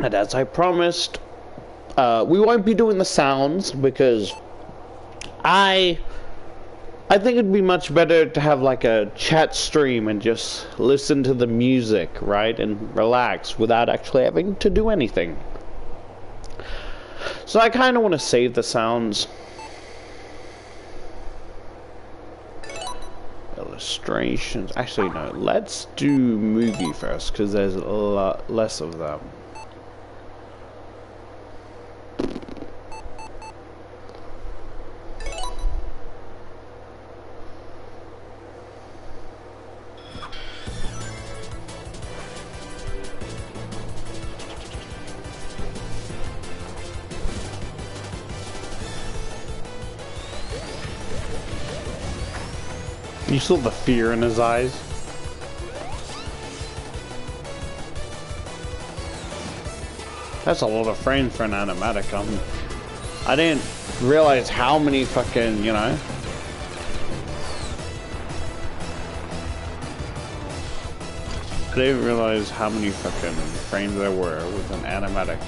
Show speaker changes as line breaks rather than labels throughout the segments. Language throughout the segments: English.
And as I promised, we won't be doing the sounds because I think it'd be much better to have like a chat stream and just listen to the music, right? And relax without actually having to do anything. So I kind of want to save the sounds. Illustrations. Actually, no. Let's do movie first because there's a lot less of them. You saw the fear in his eyes. That's a lot of frames for an animatic. I didn't realize how many fucking, you know. I didn't realize how many fucking frames there were with an animatic.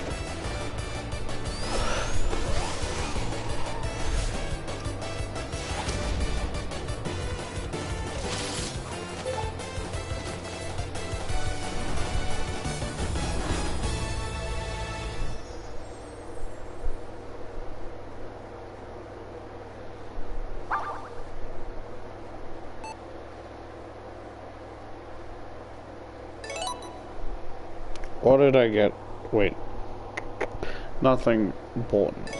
What did I get? Wait. Nothing important.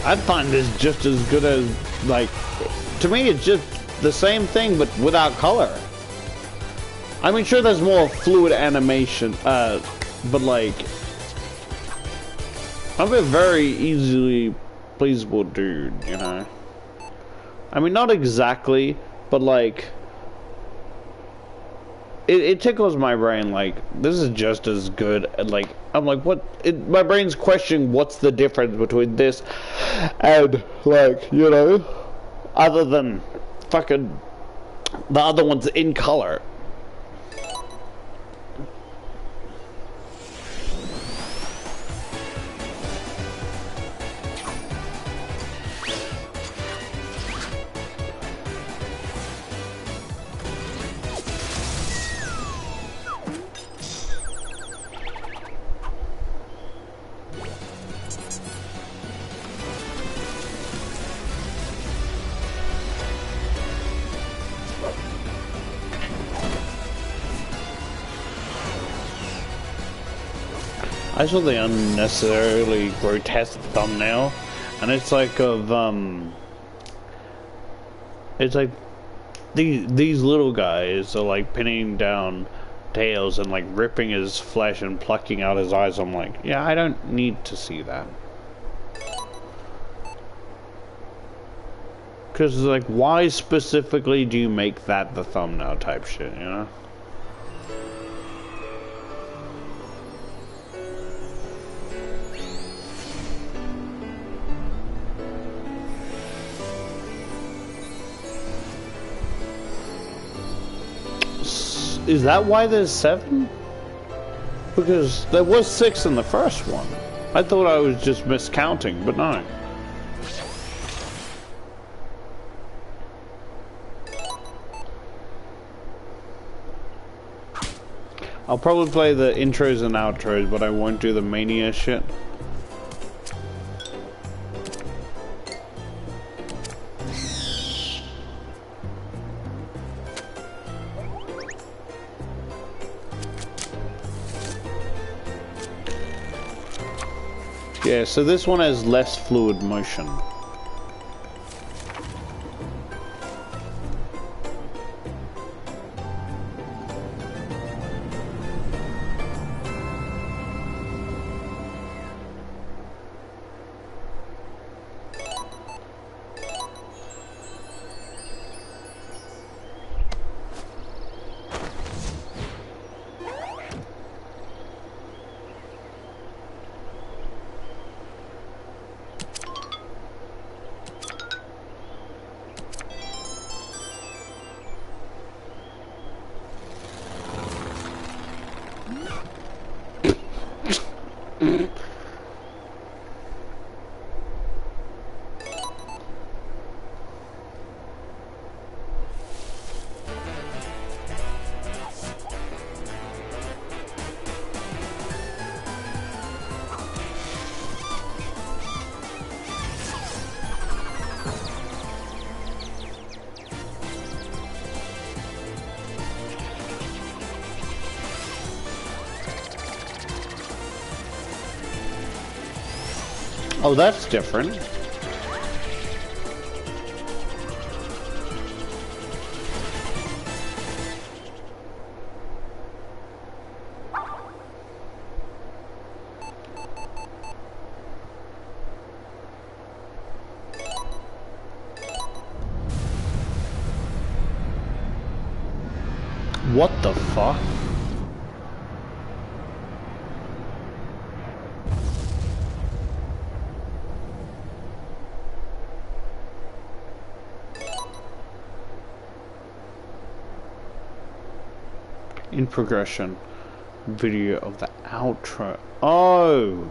I find this just as good as, like, to me it's just the same thing but without color. I mean, sure there's more fluid animation, but like, I'm a very easily pleasable dude, you know? I mean, not exactly, but like, it tickles my brain, like, this is just as good, and like, I'm like, what, my brain's questioning what's the difference between this and, like, you know, other than fucking the other one's in color. I saw the unnecessarily grotesque thumbnail, and it's like of it's like these little guys are like pinning down Tails and like ripping his flesh and plucking out his eyes. I'm like, yeah, I don't need to see that. Because like, why specifically do you make that the thumbnail type shit, you know? Is that why there's 7? Because there was 6 in the first one. I thought I was just miscounting, but no. I'll probably play the intros and outros, but I won't do the Mania shit. Yeah, so this one has less fluid motion. Oh, that's different. What the fuck? In progression, video of the outro. Oh!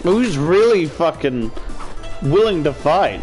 Who's really fucking willing to fight?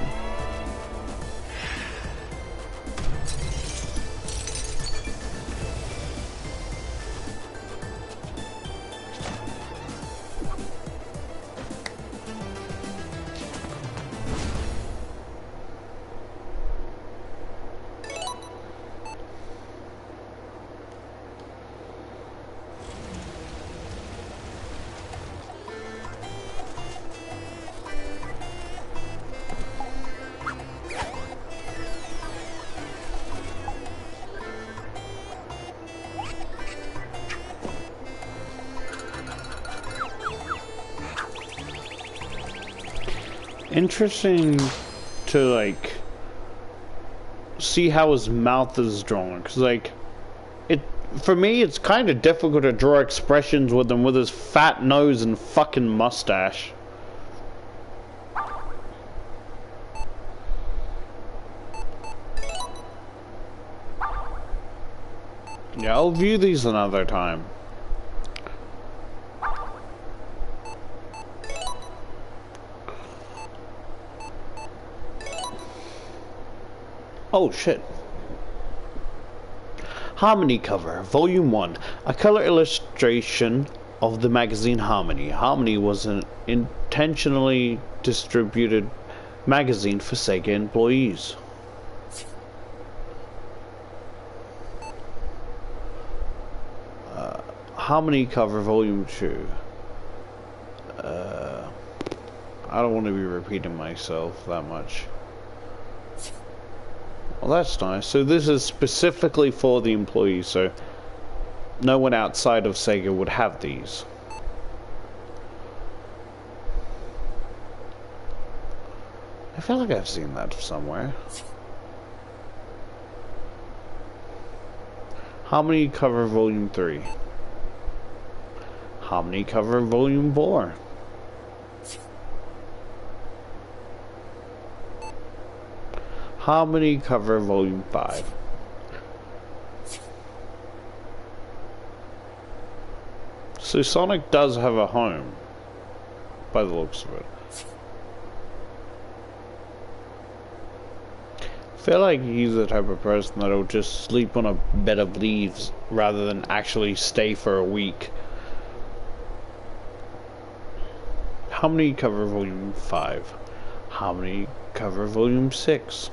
Interesting to like see how his mouth is drawn, because like for me it's kind of difficult to draw expressions with him with his fat nose and fucking mustache. Yeah, I'll view these another time. Oh shit. Harmony cover, Volume 1. A color illustration of the magazine Harmony. Harmony was an intentionally distributed magazine for Sega employees. Harmony cover, Volume 2. I don't want to be repeating myself that much. Well, that's nice. So this is specifically for the employees, so no one outside of Sega would have these. I feel like I've seen that somewhere. Harmony cover, Volume 3. Harmony cover, Volume 4. Harmony cover, Volume 5. So Sonic does have a home, by the looks of it. feel like he's the type of person that'll just sleep on a bed of leaves rather than actually stay for a week. How many cover volume 5? How many cover volume 6?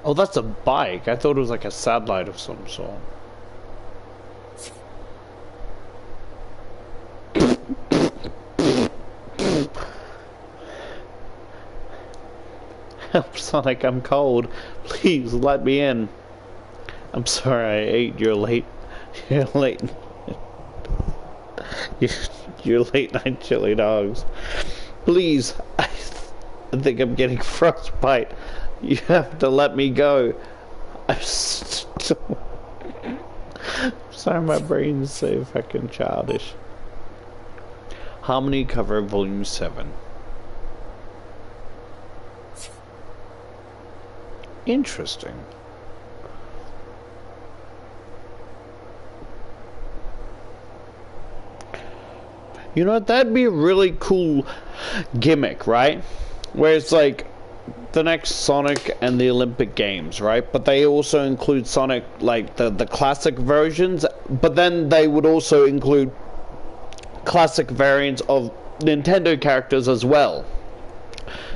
Oh, that's a bike. I thought it was like a satellite of some sort. Help, Sonic, I'm cold. Please let me in. I'm sorry I ate your late... Your late... your late night chili dogs. Please, I think I'm getting frostbite. You have to let me go. I'm sorry, my brain's so fucking childish. How many cover volume 7? Interesting. You know what? That'd be a really cool gimmick, right? Where it's like the next Sonic and the Olympic Games, right? But they also include Sonic, like the classic versions, but then they would also include classic variants of Nintendo characters as well.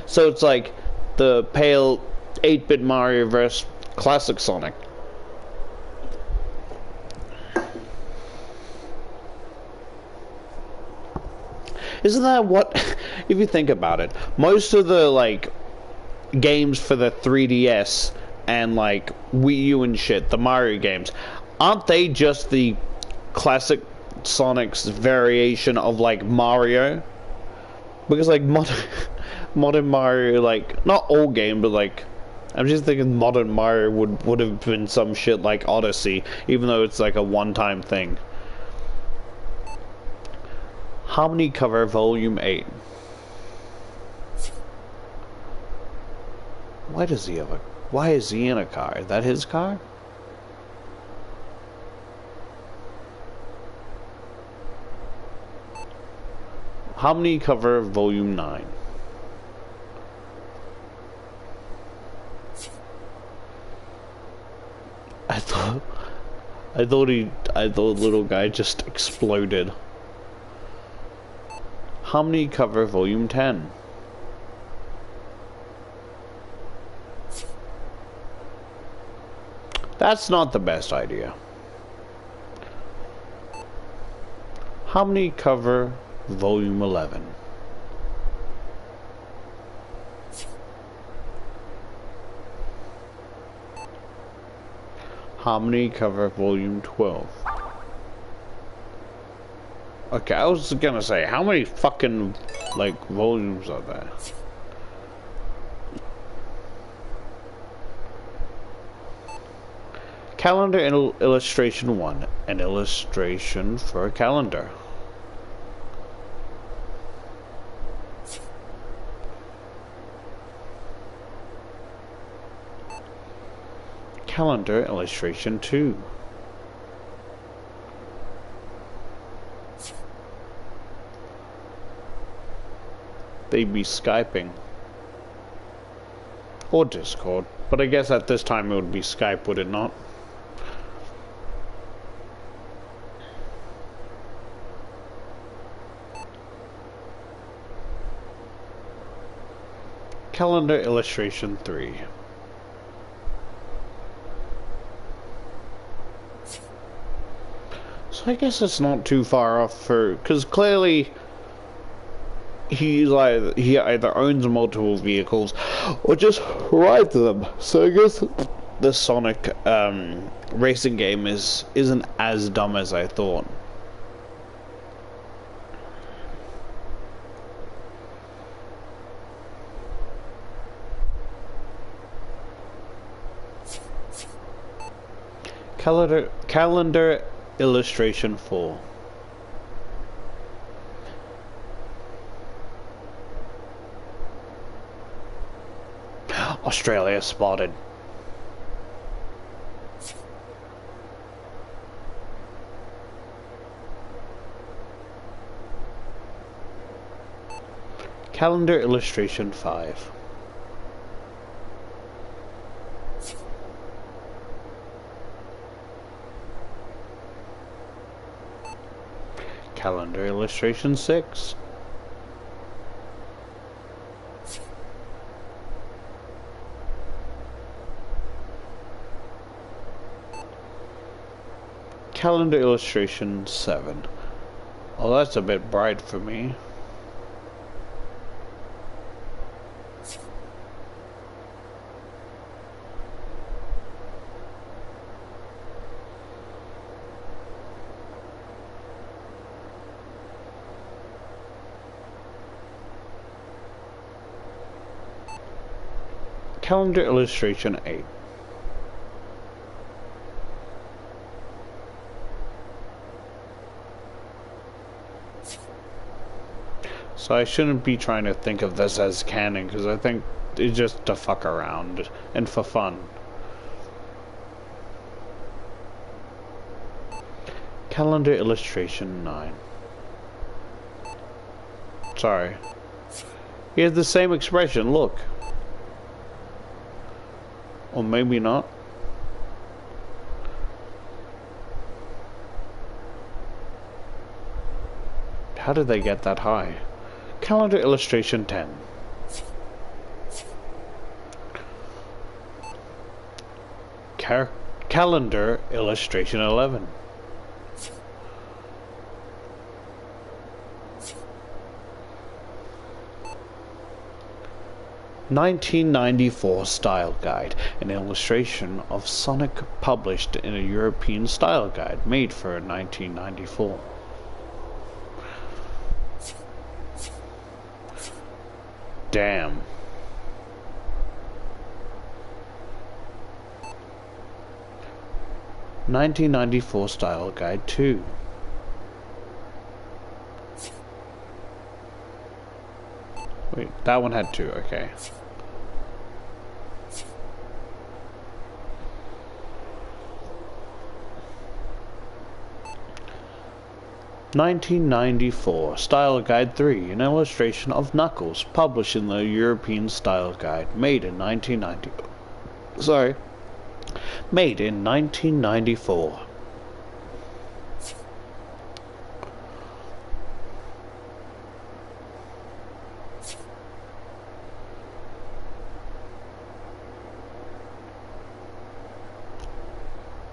So it's like the pale 8-bit Mario vs. classic Sonic. Isn't that what, if you think about it, most of the like games for the 3DS and like Wii U and shit, the Mario games, aren't they just the classic Sonic's variation of like Mario? Because like modern Mario, like not all game, but like I'm just thinking modern Mario would have been some shit like Odyssey, even though it's like a one-time thing. How many cover volume 8? Why does he have a... Why is he in a car? Is that his car? How many cover volume 9? I thought little guy just exploded. How many cover volume 10? That's not the best idea. How many cover volume 11? How many cover volume 12? Okay, I was gonna say, how many fucking, like, volumes are there? Calendar illustration 1. An illustration for a calendar. Calendar illustration 2. They'd be Skyping. Or Discord. But I guess at this time it would be Skype, would it not? Calendar illustration 3. So I guess it's not too far off for... Because clearly... he either owns multiple vehicles or just rides them. So I guess the Sonic racing game isn't as dumb as I thought. Calendar illustration 4. Australia spotted. Calendar illustration 5. Calendar illustration 6. Calendar illustration 7. Oh, that's a bit bright for me. Calendar illustration 8. So I shouldn't be trying to think of this as canon, because I think it's just to fuck around and for fun. Calendar illustration 9. Sorry. He has the same expression, look. Or maybe not. How did they get that high? Calendar illustration 10. Calendar illustration 11. "1994 Style Guide", an illustration of Sonic published in a European style guide made for 1994. Damn. "1994 Style Guide 2". Wait, that one had 2, okay. "1994 Style Guide 3", an illustration of Knuckles, published in the European Style Guide, made in 1994.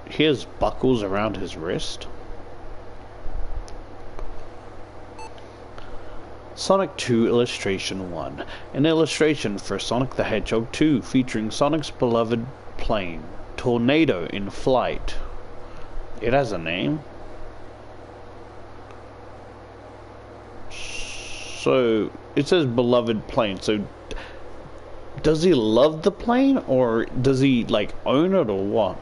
He has buckles around his wrist. Sonic 2 Illustration 1, an illustration for Sonic the Hedgehog 2 featuring Sonic's beloved plane, Tornado in Flight. It has a name? So, it says beloved plane, so does he love the plane, or does he, like, own it, or what?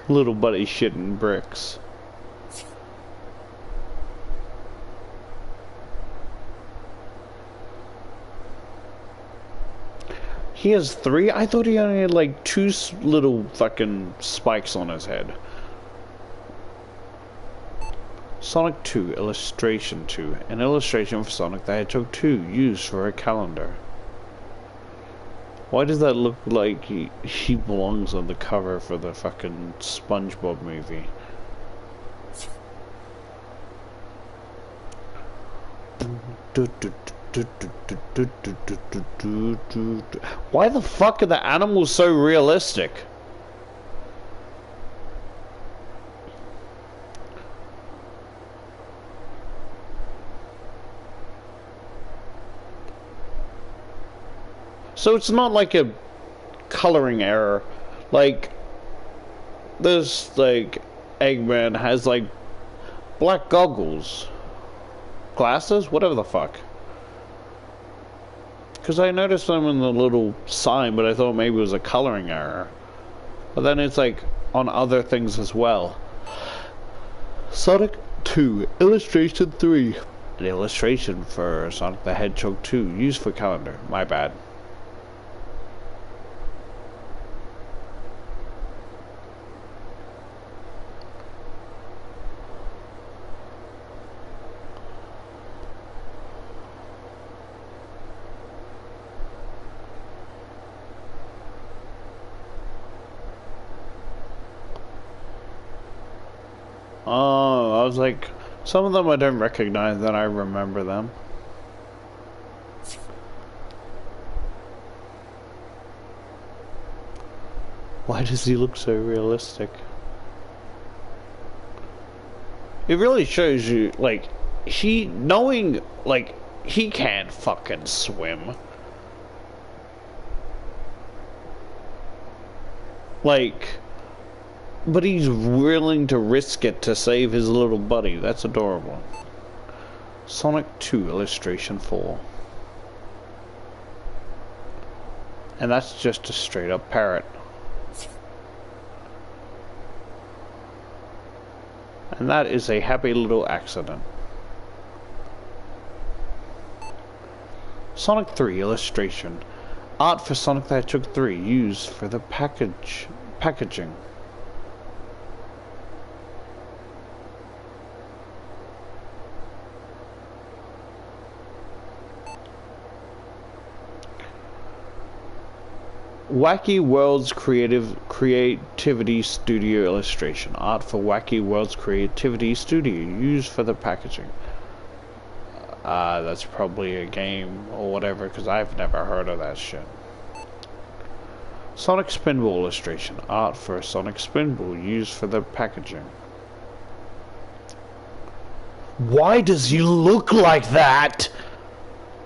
Little buddy shitting bricks. He has 3? I thought he only had like 2 little fucking spikes on his head. Sonic 2 Illustration 2, an illustration for Sonic the Hedgehog 2 used for a calendar. Why does that look like he belongs on the cover for the fucking SpongeBob movie? Why the fuck are the animals so realistic? So it's not like a coloring error. Like, this, like, Eggman has, like, black goggles. Glasses? Whatever the fuck. Because I noticed them in the little sign, but I thought maybe it was a coloring error. But then it's, like, on other things as well. Sonic 2 Illustration 3. An illustration for Sonic the Hedgehog 2 used for calendar. My bad. Oh, was like, some of them I don't recognize, then I remember them. Why does he look so realistic? It really shows you, like, knowing, like, he can't fucking swim. Like, but he's willing to risk it to save his little buddy. That's adorable. Sonic 2 Illustration 4. And that's just a straight up parrot. And that is a happy little accident. Sonic 3 Illustration. Art for Sonic the Hedgehog 3 used for the packaging. Wacky Worlds Creativity Studio Illustration. Art for Wacky Worlds Creativity Studio used for the packaging. That's probably a game or whatever, because I've never heard of that shit. Sonic Spinball Illustration. Art for Sonic Spinball used for the packaging. Why does he look like that?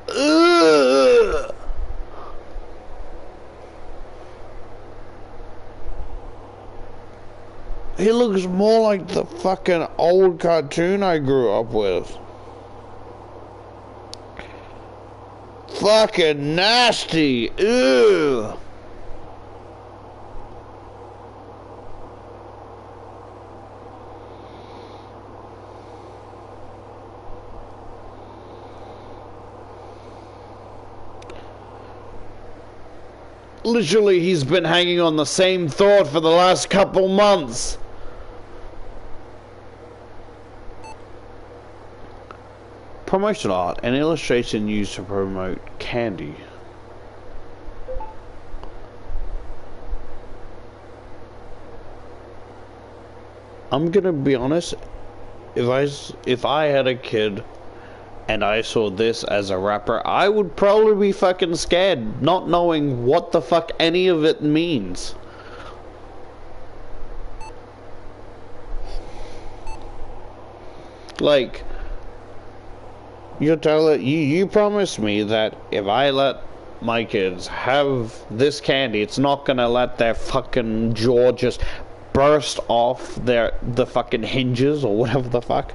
Ugh! He looks more like the fucking old cartoon I grew up with. Fucking nasty. Ew. Literally, he's been hanging on the same thought for the last couple months. Promotional art, an illustration used to promote candy. I'm gonna be honest, if I had a kid and I saw this as a rapper, I would probably be fucking scared, not knowing what the fuck any of it means. Like, you promised me that if I let my kids have this candy, it's not gonna let their fucking jaw just burst off the fucking hinges or whatever the fuck.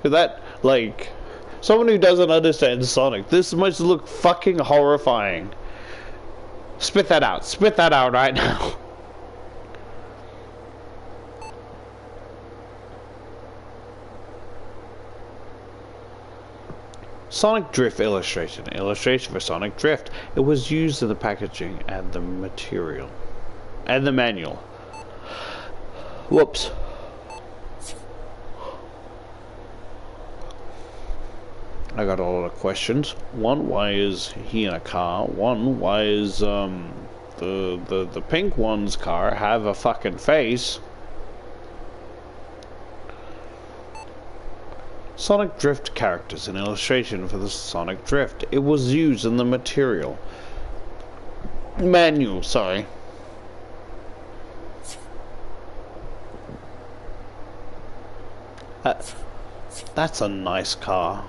That, like, someone who doesn't understand Sonic, this must look fucking horrifying. Spit that out right now. Sonic Drift Illustration. Illustration for Sonic Drift. It was used in the packaging and the material. And the manual. Whoops. I got a lot of questions. One, why is he in a car? One, why is the pink one's car have a fucking face? Sonic Drift characters, an illustration for the Sonic Drift. It was used in the material. Manual, sorry. That's a nice car.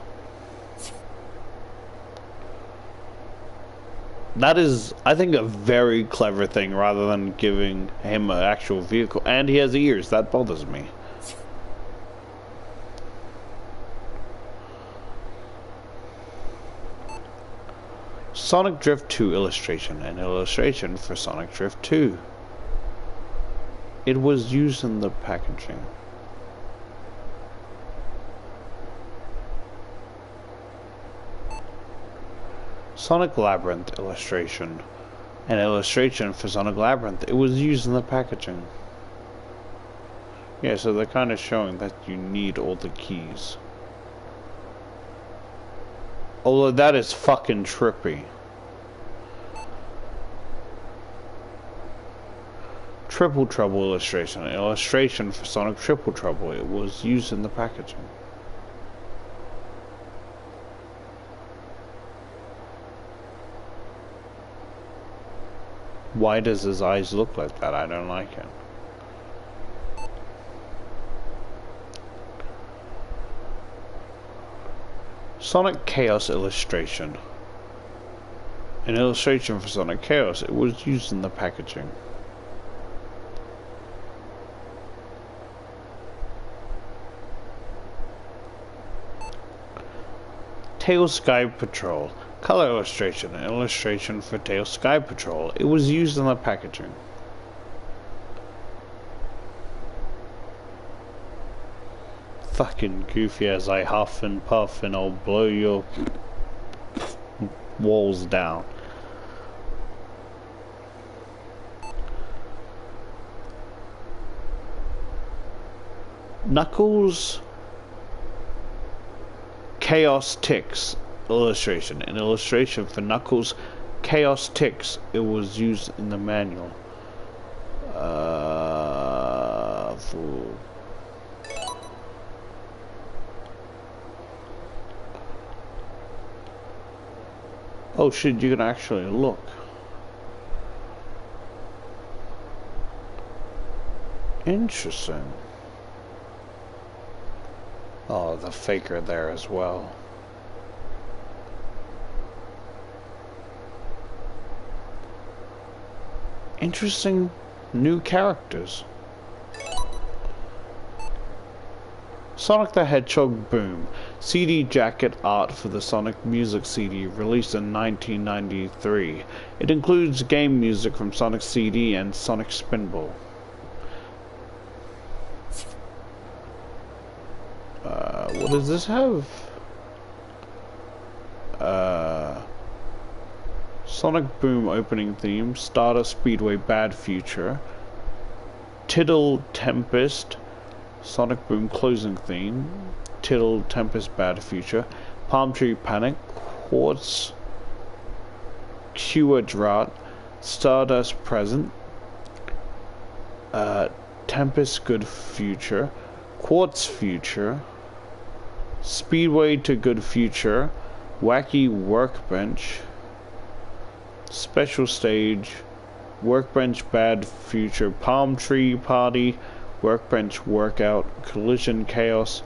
That is, I think, a very clever thing rather than giving him an actual vehicle. And he has ears. That bothers me. Sonic Drift 2 illustration. An illustration for Sonic Drift 2. It was used in the packaging. Sonic Labyrinth illustration. An illustration for Sonic Labyrinth. It was used in the packaging. Yeah, so they're kind of showing that you need all the keys. Although that is fucking trippy. Triple Trouble illustration. An illustration for Sonic Triple Trouble. It was used in the packaging. Why does his eyes look like that? I don't like it. Sonic Chaos illustration. An illustration for Sonic Chaos. It was used in the packaging. Tails Sky Patrol. Color illustration. An illustration for Tails Sky Patrol. It was used in the packaging. Fucking Goofy, as I huff and puff and I'll blow your walls down. Knuckles Chaos Ticks illustration. An illustration for Knuckles Chaos Ticks. It was used in the manual. Oh shit, you can actually look. Interesting. Oh, the faker there as well. Interesting new characters. Sonic the Hedgehog Boom. CD jacket art for the Sonic Music CD released in 1993. It includes game music from Sonic CD and Sonic Spinball. What does this have? Sonic Boom opening theme, Stardust Speedway Bad Future, Tittle Tempest, Sonic Boom closing theme, Tittle Tempest Bad Future, Palm Tree Panic, Quartz, Cure Drought, Stardust Present, Tempest Good Future, Quartz Future, Speedway to Good Future, Wacky Workbench, Special Stage, Workbench Bad Future, Palm Tree Party, Workbench Workout, Collision Chaos,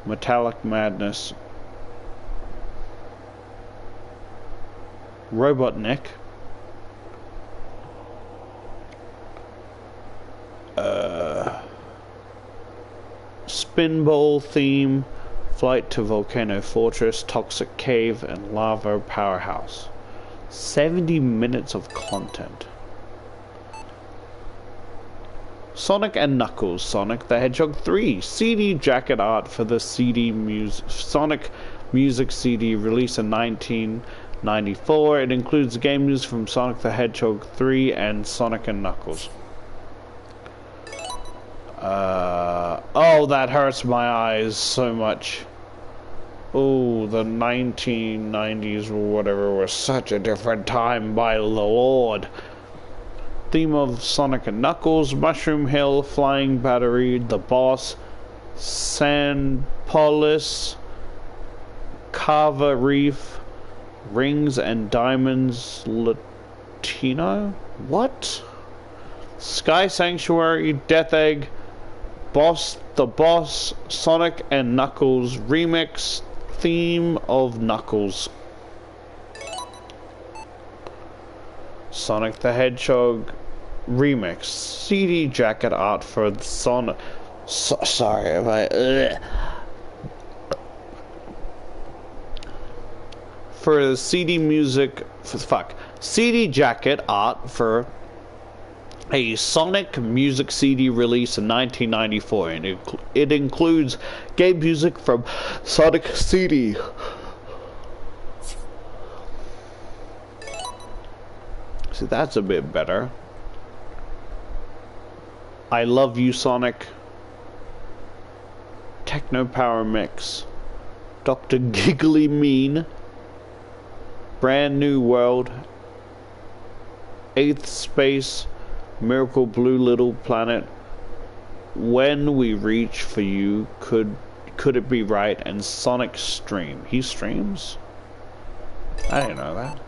Metallic Madness, Robotnik, Spinball Theme, Flight to Volcano Fortress, Toxic Cave, and Lava Powerhouse. 70 minutes of content. Sonic and Knuckles, Sonic the Hedgehog 3, CD jacket art for the Sonic Music CD released in 1994. It includes game news from Sonic the Hedgehog 3 and Sonic and Knuckles. Oh, that hurts my eyes so much. Oh, the 1990s or whatever was such a different time, by the Lord. Theme of Sonic and Knuckles, Mushroom Hill, Flying Battery, The Boss, Sandpolis, Kava Reef, Rings and Diamonds, Latino? What? Sky Sanctuary, Death Egg, The Boss, Sonic and Knuckles Remix, Theme of Knuckles. Sonic the Hedgehog Remix, CD jacket art for the Sonic. Sorry if I. For the CD music. CD jacket art for a Sonic Music CD release in 1994, and it includes game music from Sonic CD. See, that's a bit better. I Love You Sonic, Techno Power Mix, Dr. Giggly Mean, Brand New World, 8th Space, Miracle Blue Little Planet. When we reach for you, could it be right? And Sonic Stream. He streams? I didn't know that.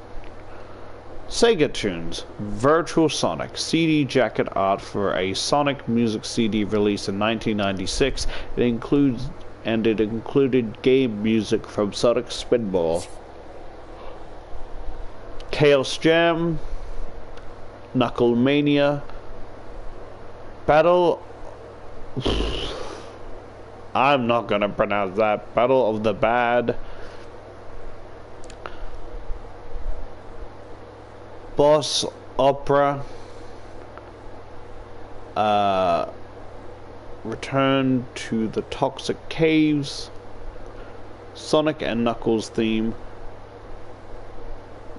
Sega Tunes. Virtual Sonic. CD jacket art for a Sonic music CD released in 1996. It included game music from Sonic Spinball. Chaos Jam. Knuckle Mania. Battle... I'm not gonna pronounce that. Battle of the Bad. Boss Opera. Return to the Toxic Caves. Sonic and Knuckles theme.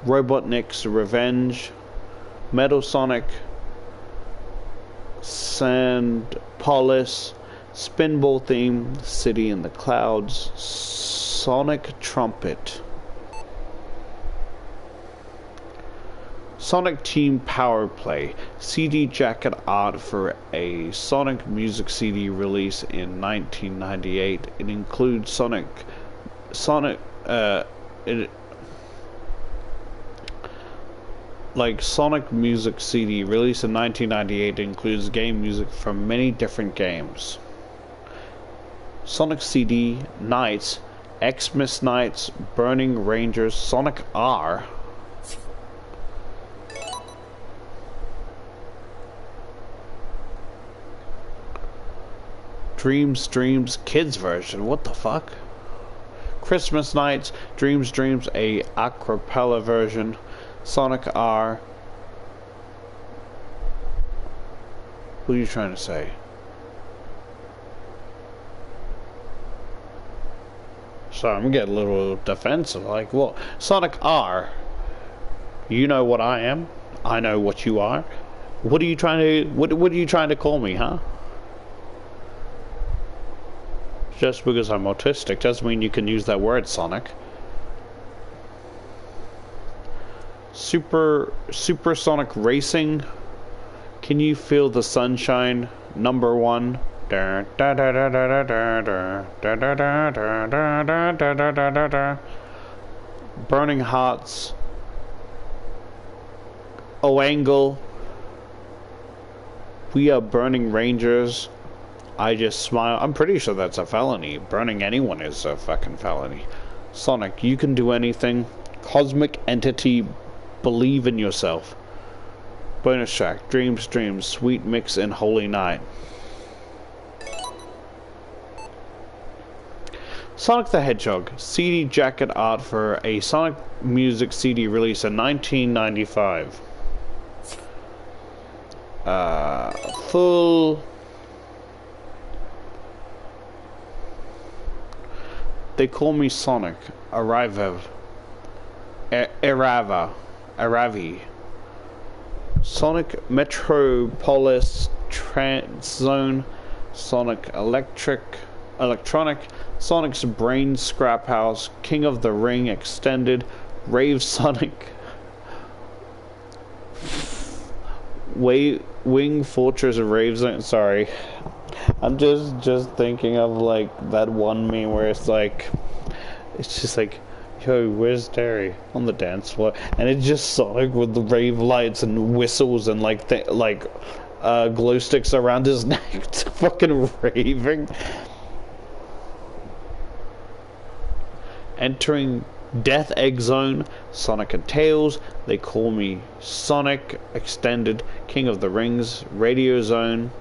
Robotnik's Revenge. Metal Sonic. Sand Polis. Spinball theme. City in the Clouds. Sonic Trumpet. Sonic Team Power Play. CD jacket art for a Sonic music CD release in 1998. It includes Sonic music CD released in 1998 includes game music from many different games. Sonic CD Nights, Xmas Nights, Burning Rangers, Sonic R. Dreams Kids version. What the fuck? Christmas Nights, Dreams, a acapella version. Sonic R. What are you trying to say? So I'm getting a little defensive. Like, what? Sonic R. You know what I am. I know what you are. What are you trying to? What are you trying to call me, huh? Just because I'm autistic doesn't mean you can use that word, Sonic. Supersonic Racing. Can you feel the sunshine? Number 1. Burning Hearts. Oangle. We are Burning Rangers. I just smile. I'm pretty sure that's a felony. Burning anyone is a fucking felony. Sonic, you can do anything. Cosmic Entity, believe in yourself. Bonus track, Dreams, Sweet Mix and Holy Night. Sonic the Hedgehog, CD jacket art for a Sonic music CD released in 1995. Full... They call me Sonic. Aravi. Sonic Metropolis Transzone. Sonic Electronic. Sonic's Brain Scrap House. King of the Ring Extended. Rave Sonic. Wing Fortress Rave Zone. Sorry. I'm just thinking of like that one meme where it's just like, yo, where's Terry on the dance floor? And it's just Sonic with the rave lights and whistles and glow sticks around his neck, fucking raving. Entering Death Egg Zone, Sonic and Tails. They call me Sonic Extended, King of the Rings, Radio Zone.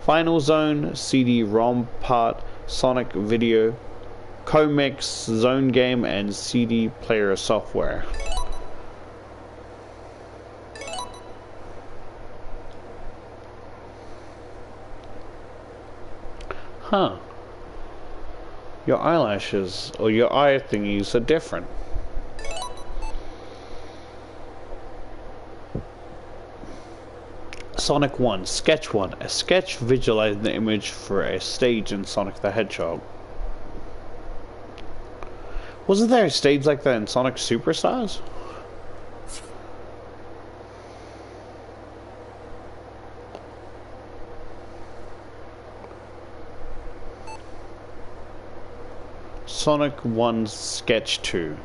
Final Zone, CD-ROM part, Sonic Video, Comex, Zone Game, and CD Player software. Huh. Your eyelashes, or your eye thingies are different. Sonic 1, Sketch 1. A sketch visualizing the image for a stage in Sonic the Hedgehog. Wasn't there a stage like that in Sonic Superstars? Sonic 1 Sketch 2.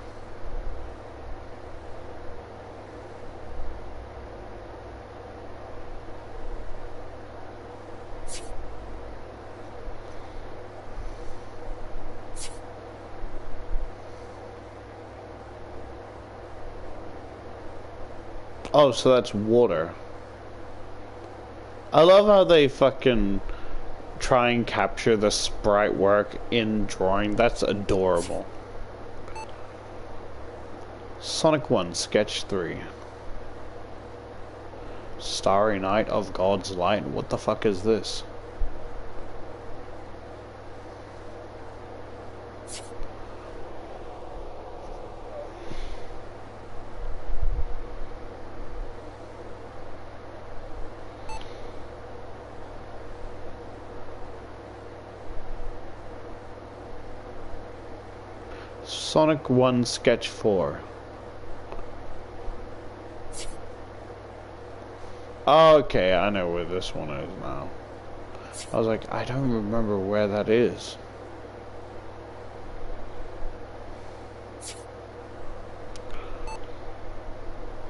Oh, so that's water. I love how they fucking try and capture the sprite work in drawing. That's adorable. Sonic 1 Sketch 3. Starry Night of God's Light. What the fuck is this? Sonic 1 Sketch 4. Okay, I know where this one is now. I was like, I don't remember where that is.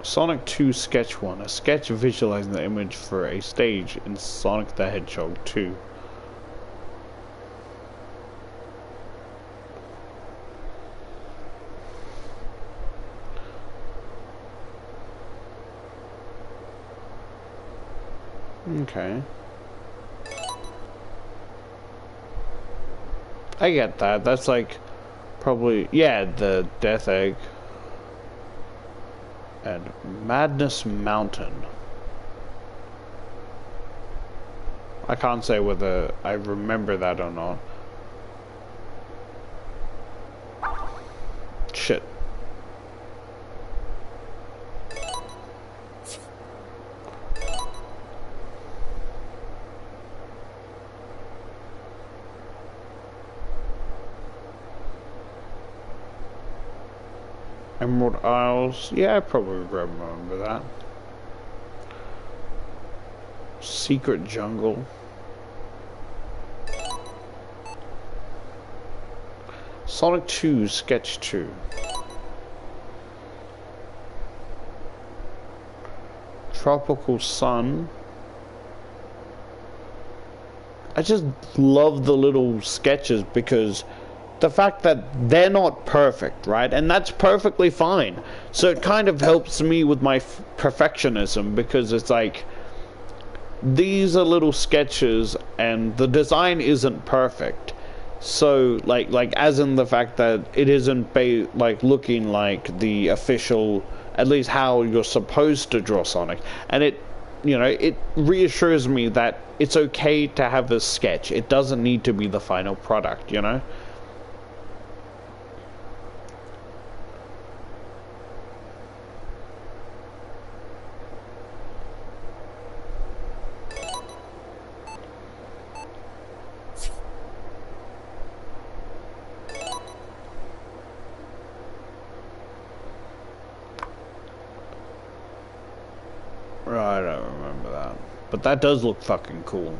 Sonic 2 Sketch 1. A sketch visualizing the image for a stage in Sonic the Hedgehog 2. Okay. I get that. That's like probably, yeah, the Death Egg. And Madness Mountain. I can't say whether I remember that or not. Shit. Emerald Isles. Yeah, I probably remember that. Secret Jungle. Sonic 2 Sketch 2. Tropical Sun. I just love the little sketches because the fact that they're not perfect, right? And that's perfectly fine. So it kind of helps me with my perfectionism because it's like these are little sketches and the design isn't perfect. So like as in the fact that it isn't like looking like the official, at least how you're supposed to draw Sonic. And it, you know, it reassures me that it's okay to have a sketch. It doesn't need to be the final product, you know? I don't remember that. But that does look fucking cool.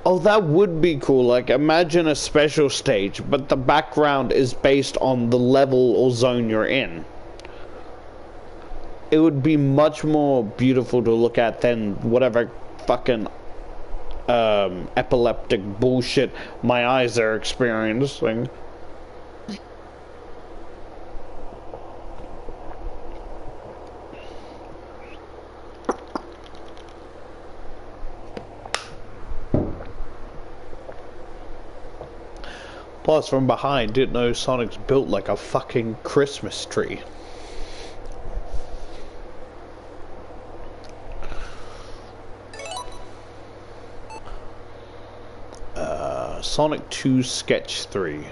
Oh, that would be cool. Like, imagine a special stage, but the background is based on the level or zone you're in. It would be much more beautiful to look at than whatever fucking epileptic bullshit my eyes are experiencing. Plus, from behind, didn't know Sonic's built like a fucking Christmas tree. Sonic 2 Sketch 3.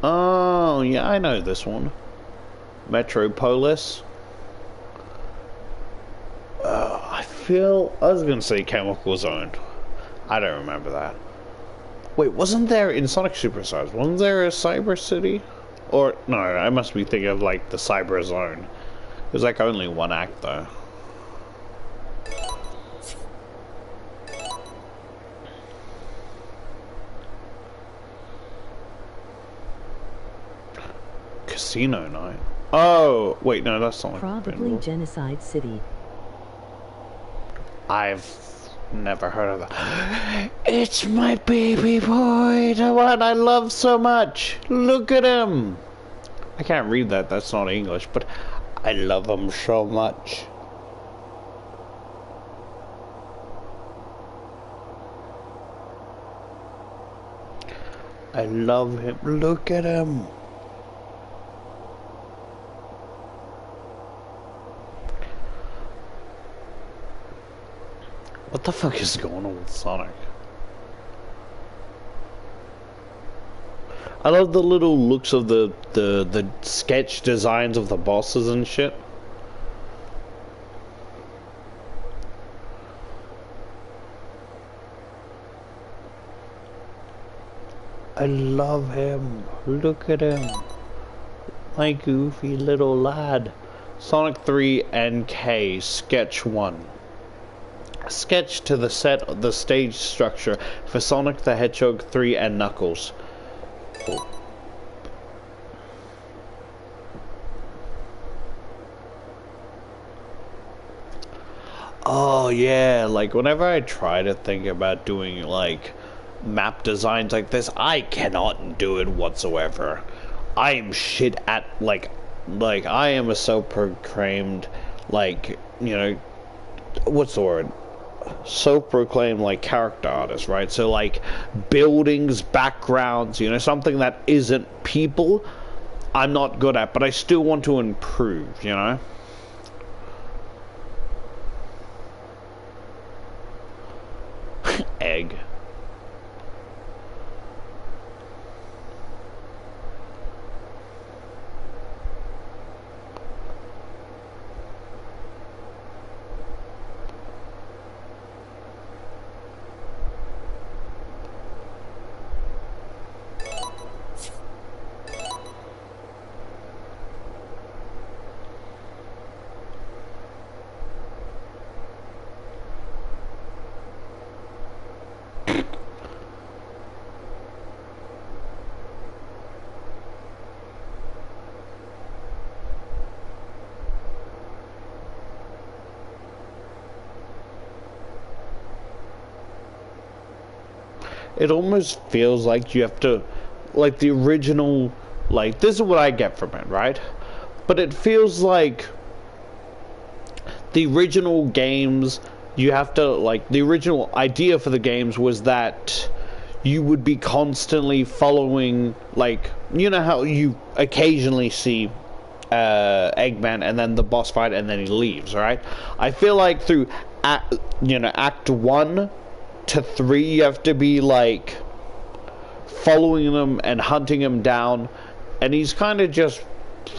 Oh, yeah, I know this one. Metropolis. I was gonna say Chemical Zone. I don't remember that. Wait, wasn't there, in Sonic Superstars, wasn't there a Cyber City? Or, no, I must be thinking of, like, the Cyber Zone. There's like only one act though. Casino night. Oh, wait, no, that's not.
Probably Genocide City.
I've never heard of that. It's my baby boy, the one I love so much. Look at him. I can't read that, that's not English, but I love him so much. I love him. Look at him. What the fuck is going on with Sonic? I love the little looks of the sketch designs of the bosses and shit. I love him. Look at him. My goofy little lad. Sonic 3 NK Sketch 1. Sketch to the stage structure for Sonic the Hedgehog 3 and Knuckles. Oh yeah, like whenever I try to think about doing like map designs like this, I cannot do it whatsoever. I am shit at like I am a self-proclaimed like, you know, what's the word? Self-proclaimed like character artist, right? So like buildings, backgrounds, you know, something that isn't people, I'm not good at, but I still want to improve, you know? Egg. It almost feels like you have to, like the original, like this is what I get from it, right? But it feels like the original games, you have to, like, the original idea for the games was that you would be constantly following, like, you know how you occasionally see Eggman and then the boss fight and then he leaves, right? I feel like through, Act 1 to 3, you have to be like following them and hunting him down, and he's kind of just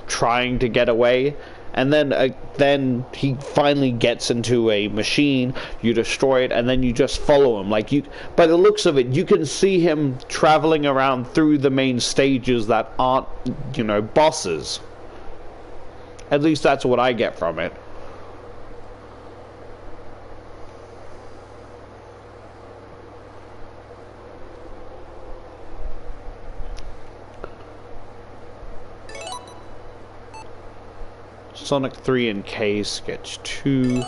trying to get away, and then he finally gets into a machine, you destroy it, and then you just follow him. Like, you, by the looks of it, you can see him traveling around through the main stages that aren't, you know, bosses. At least that's what I get from it. Sonic 3 and K Sketch 2.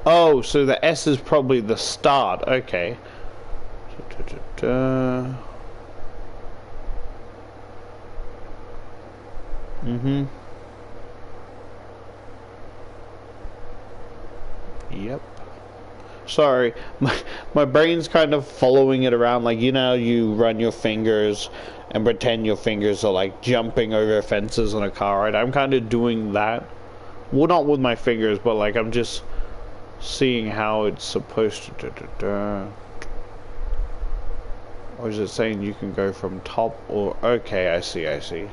Oh, so the S is probably the start. Okay. Yep. Sorry, my brain's kind of following it around, like, you know, you run your fingers and pretend your fingers are like jumping over fences on a car ride. I'm kind of doing that. Well, not with my fingers, but like I'm just seeing how it's supposed to. Or is it saying you can go from top or... Okay, I see.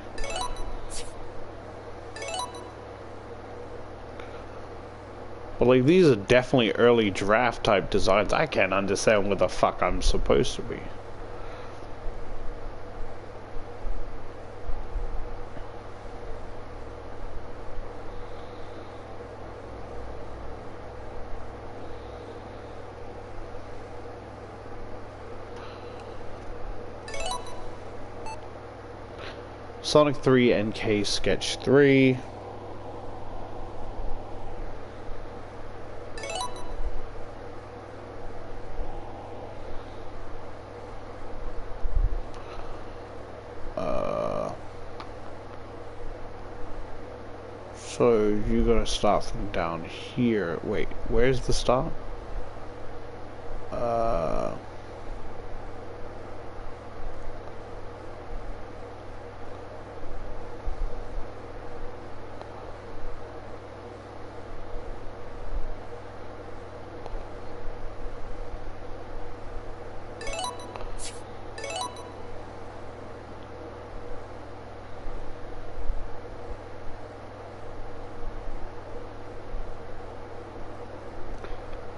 But like, these are definitely early draft type designs. I can't understand what the fuck I'm supposed to be. Sonic 3 NK Sketch 3. So you gotta start from down here. Wait, where's the start?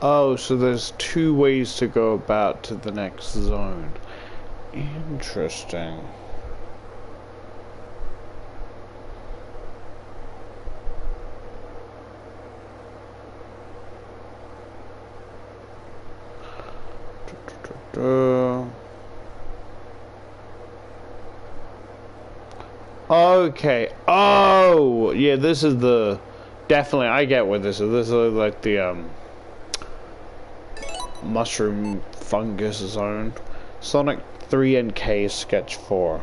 Oh, so there's two ways to go about to the next zone. Interesting. Okay. Oh, yeah, this is the... Definitely, I get what this is. This is like the, mushroom fungus zone. Sonic 3 NK Sketch 4.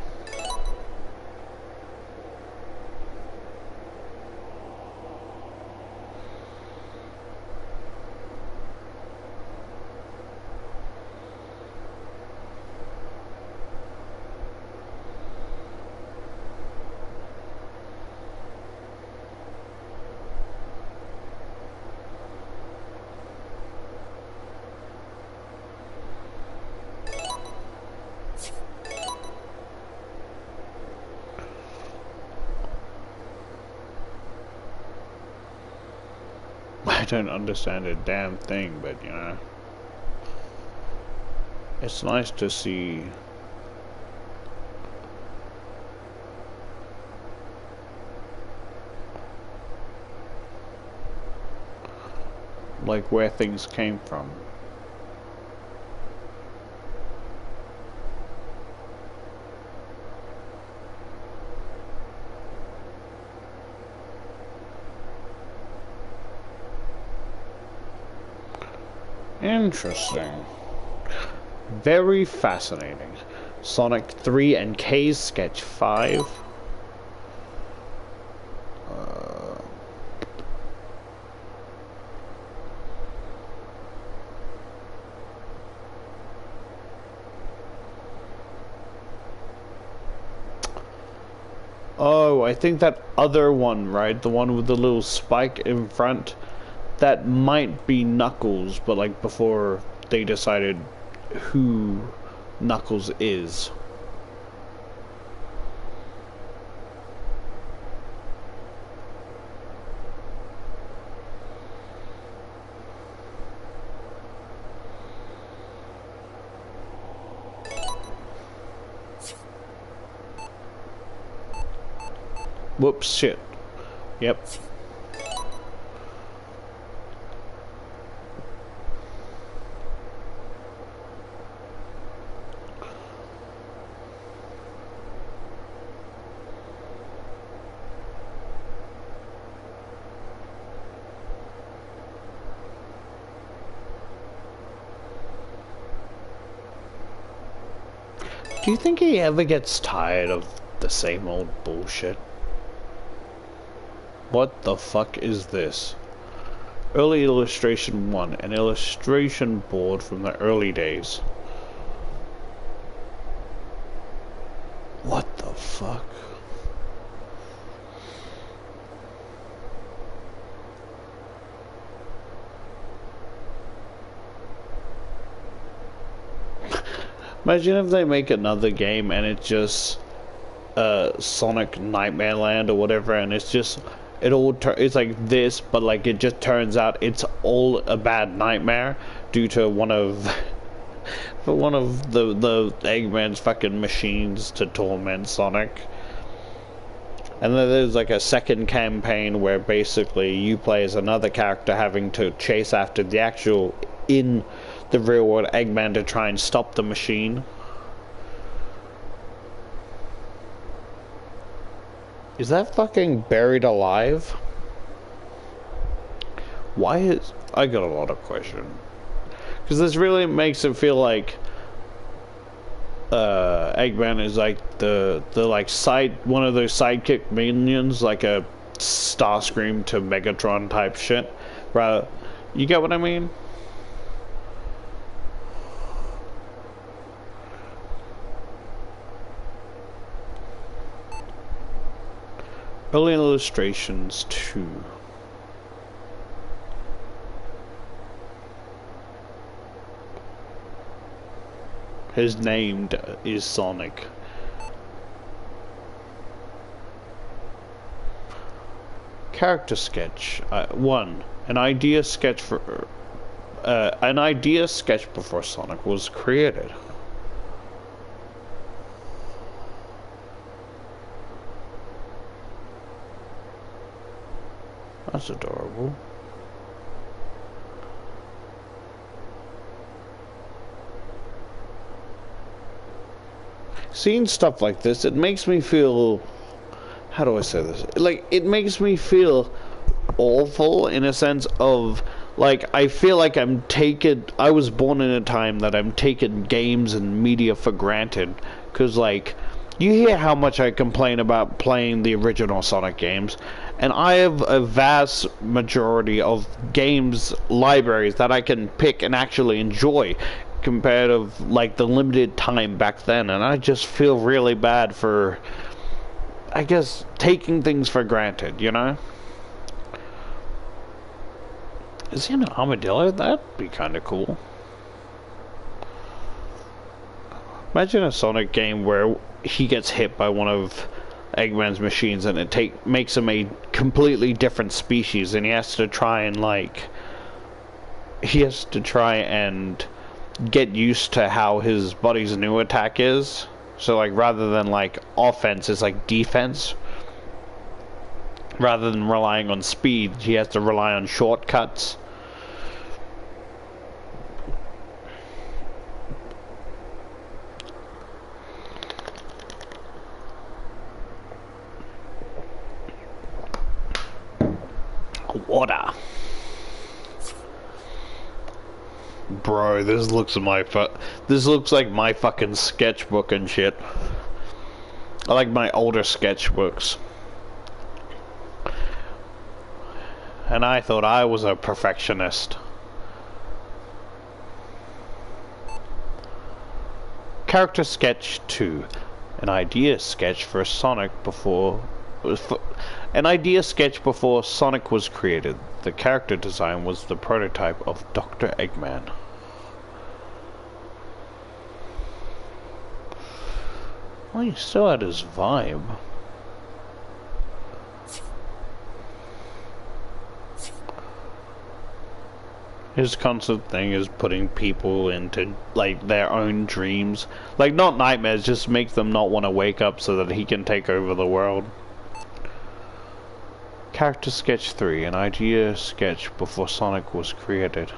I don't understand a damn thing, but you know, it's nice to see like where things came from. Interesting. Very fascinating. Sonic 3 NK Sketch 5. Oh, I think that other one, right? The one with the little spike in front. That might be Knuckles, but like before they decided who Knuckles is. Whoops, shit. Yep. Do you think he ever gets tired of the same old bullshit? What the fuck is this? Early illustration 1, an illustration board from the early days. What the fuck? Imagine if they make another game and it's just Sonic Nightmare Land or whatever, and it's just it's like this, but like it just turns out it's all a bad nightmare due to one of the Eggman's fucking machines to torment Sonic. And then there's like a second campaign where basically you play as another character having to chase after the actual, in the real world, Eggman to try and stop the machine. Is that fucking Buried Alive? Why is... I got a lot of questions. Because this really makes it feel like Eggman is like the like one of those sidekick minions, like a Starscream to Megatron type shit. Rather, you get what I mean? Early illustrations 2. His name is Sonic. Character sketch 1. An idea sketch before Sonic was created. That's adorable. Seeing stuff like this, it makes me feel... How do I say this? Like, it makes me feel awful in a sense of... Like, I feel like I was born in a time that I'm taking games and media for granted. Because, like, you hear how much I complain about playing the original Sonic games. And I have a vast majority of games libraries that I can pick and actually enjoy compared to like the limited time back then, and I just feel really bad for, I guess, taking things for granted, you know? Is he an armadillo? That'd be kind of cool. Imagine a Sonic game where he gets hit by one of Eggman's machines and it makes him a completely different species, and he has to try and get used to how his body's new attack is. So like rather than like offense, it's like defense. Rather than relying on speed, he has to rely on shortcuts. Water. Bro, this looks like my fucking sketchbook and shit. I like my older sketchbooks. And I thought I was a perfectionist. Character sketch 2. An idea sketch for Sonic before Sonic was created. The character design was the prototype of Dr. Eggman. Well, he still had his vibe. His constant thing is putting people into, like, their own dreams. Like, not nightmares, just make them not want to wake up so that he can take over the world. Character sketch 3, an idea sketch before Sonic was created.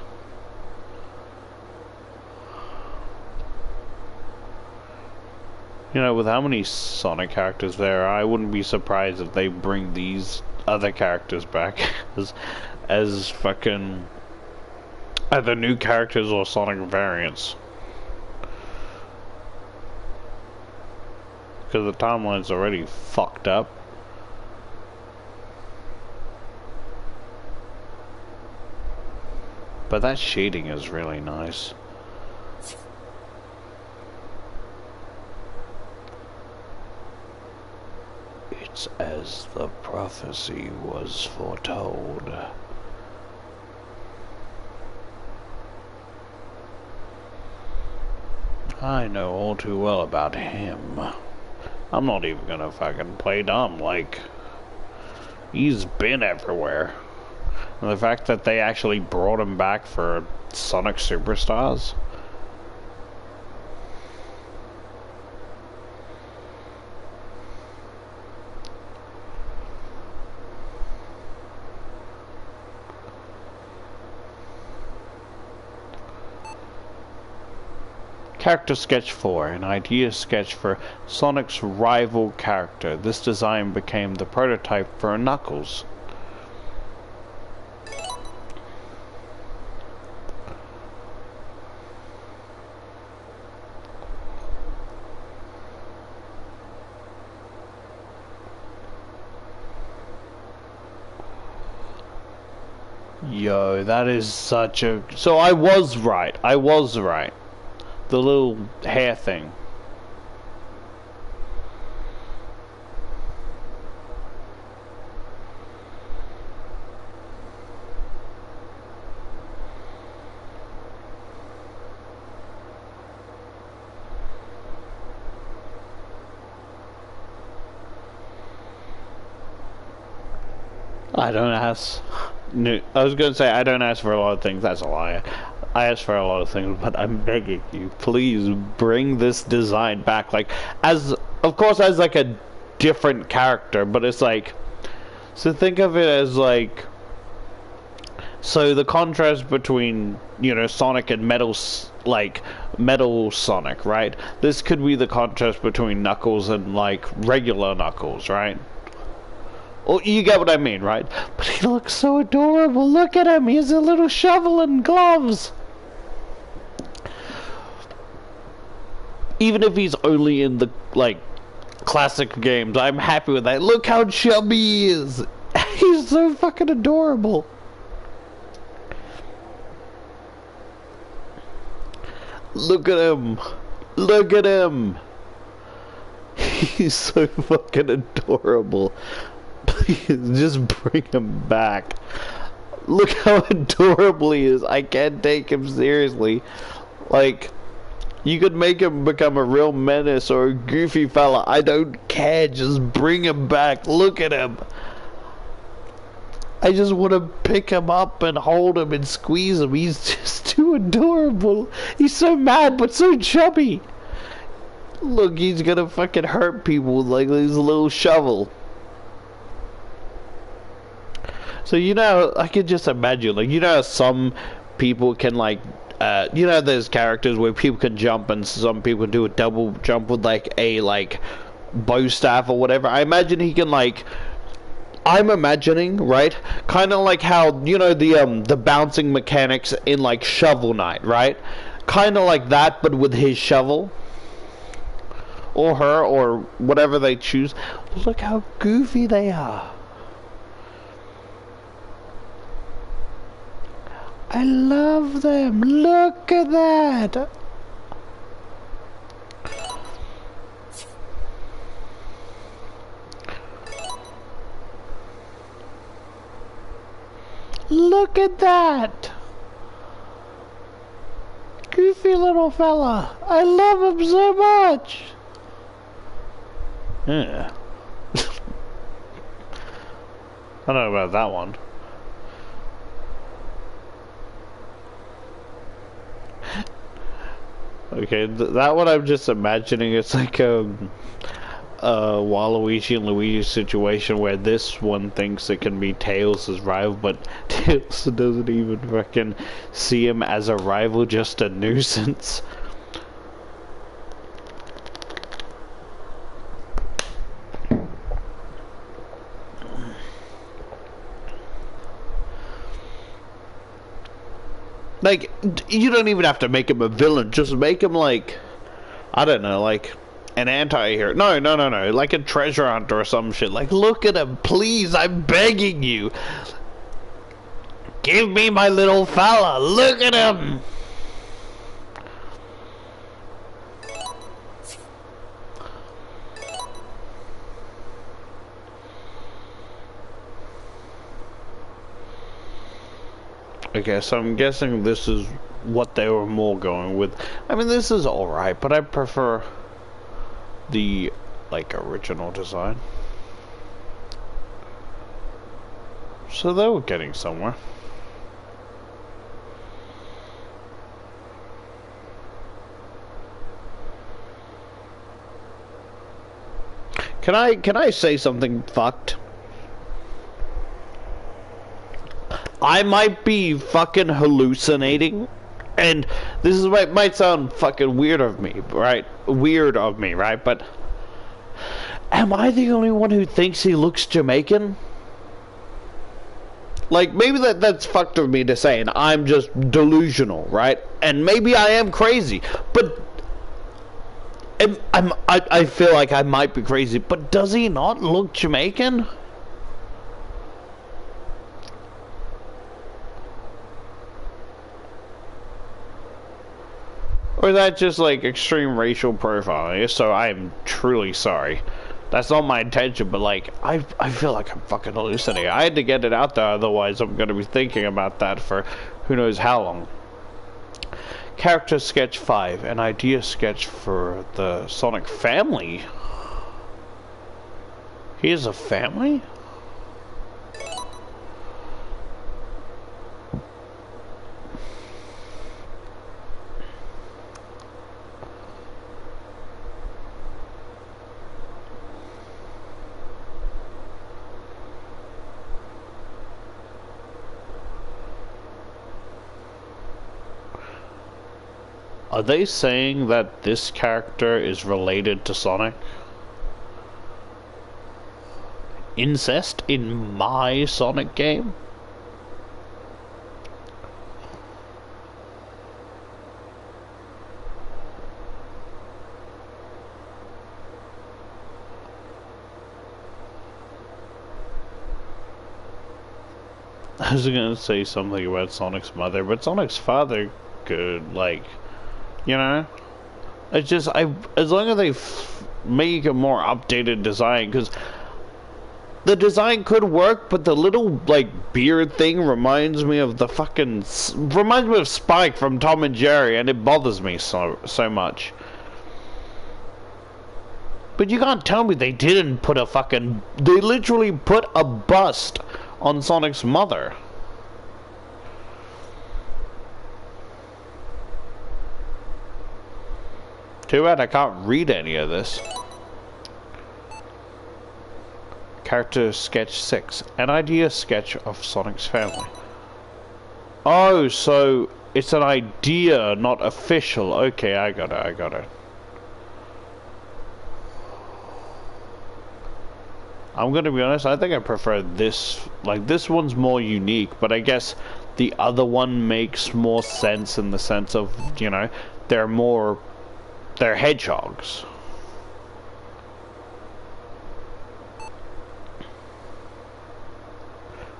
You know, with how many Sonic characters there are, I wouldn't be surprised if they bring these other characters back as fucking either new characters or Sonic variants. Because the timeline's already fucked up. But that shading is really nice. It's as the prophecy was foretold. I know all too well about him. I'm not even gonna fucking play dumb like... He's been everywhere. And the fact that they actually brought him back for Sonic Superstars. Character Sketch 4, an idea sketch for Sonic's rival character. This design became the prototype for Knuckles. Yo, that is such a... So I was right. I was right. The little hair thing. I don't ask. No, I was going to say I don't ask for a lot of things. That's a lie. I ask for a lot of things, but I'm begging you, please bring this design back. Like, as of course as like a different character, but it's like, so think of it as like, so the contrast between, you know, Sonic and Metal Sonic, right? This could be the contrast between Knuckles and like regular Knuckles, right? Well, you get what I mean, right? But he looks so adorable. Look at him. He has a little shovel and gloves. Even if he's only in the, like, classic games, I'm happy with that. Look how chubby he is. He's so fucking adorable. Look at him. Look at him. He's so fucking adorable. Please, just bring him back. Look how adorable he is. I can't take him seriously. Like, you could make him become a real menace or a goofy fella. I don't care. Just bring him back. Look at him. I just want to pick him up and hold him and squeeze him. He's just too adorable. He's so mad but so chubby. Look, he's gonna fucking hurt people with like his little shovel. So, you know, I could just imagine, like, you know how some people can, like, you know, there's characters where people can jump and some people do a double jump with, like, a, like, bow staff or whatever. I imagine he can, like, I'm imagining, right, kind of like how, you know, the bouncing mechanics in, like, Shovel Knight, right? Kind of like that, but with his shovel. Or her, or whatever they choose. Look how goofy they are. I love them. Look at that. Look at that. Goofy little fella. I love him so much. Yeah. I don't know about that one. Okay, that one I'm just imagining. It's like a Waluigi and Luigi situation where this one thinks it can be Tails' rival, but Tails doesn't even fucking see him as a rival, just a nuisance. Like, you don't even have to make him a villain. Just make him like, I don't know, like an anti-hero. No, like a treasure hunter or some shit. Like, look at him, please. I'm begging you. Give me my little fella. Look at him. Okay, so I'm guessing this is what they were more going with. I mean, this is alright, but I prefer the, like, original design. So they were getting somewhere. Can I say something fucked? I might be fucking hallucinating, and this is might sound fucking weird of me, right? Weird of me, right? But am I the only one who thinks he looks Jamaican? Like, maybe that's fucked of me to say, and I'm just delusional, right? And maybe I am crazy, but I feel like I might be crazy, but does he not look Jamaican? Or is that just like extreme racial profiling? If so, I am truly sorry. That's not my intention, but like, I feel like I'm fucking hallucinating. I had to get it out there, otherwise I'm going to be thinking about that for who knows how long. Character sketch 5, an idea sketch for the Sonic family. He has a family? Are they saying that this character is related to Sonic? Incest in my Sonic game? I was gonna say something about Sonic's mother, but Sonic's father could, like, you know? It's just, as long as they make a more updated design, because the design could work, but the little, like, beard thing reminds me of the fucking, reminds me of Spike from Tom and Jerry, and it bothers me so much. But you can't tell me they didn't put a fucking, they literally put a bust on Sonic's mother. Too bad I can't read any of this. Character sketch 6. An idea sketch of Sonic's family. Oh, so it's an idea, not official. Okay, I got it. I'm gonna be honest, I think I prefer this. Like, this one's more unique, but I guess the other one makes more sense in the sense of, you know, they're hedgehogs.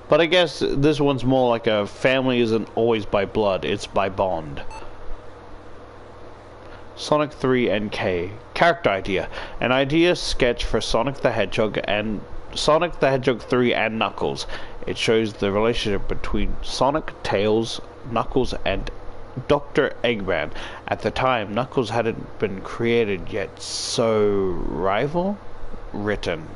But I guess this one's more like a family isn't always by blood, it's by bond. Sonic 3 NK. Character idea. An idea sketch for Sonic the Hedgehog and Sonic the Hedgehog 3 and Knuckles. It shows the relationship between Sonic, Tails, Knuckles, and Dr. Eggman. At the time, Knuckles hadn't been created yet, so rival? Written.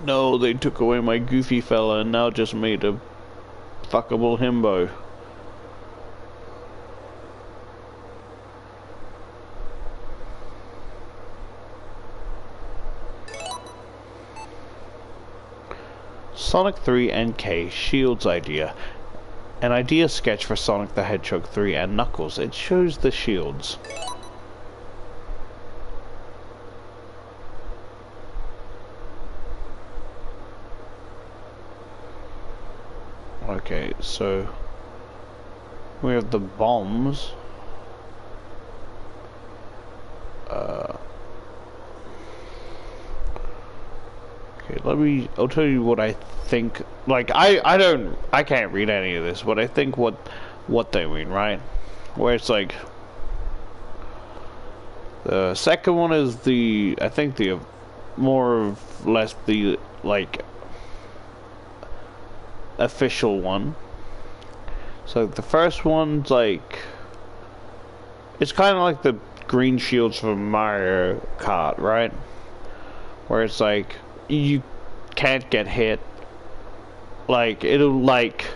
No, they took away my goofy fella and now just made a fuckable himbo. Sonic 3 NK Shields idea. An idea sketch for Sonic the Hedgehog 3 and Knuckles. It shows the shields. Okay, so we have the bombs. Okay, I'll tell you what I think. Like, I can't read any of this, but I think what they mean, right? Where it's like, the second one is I think the more or less the, like, official one. So the first one's like, it's kind of like the green shields from Mario Kart, right? Where it's like, you can't get hit. Like, it'll, like,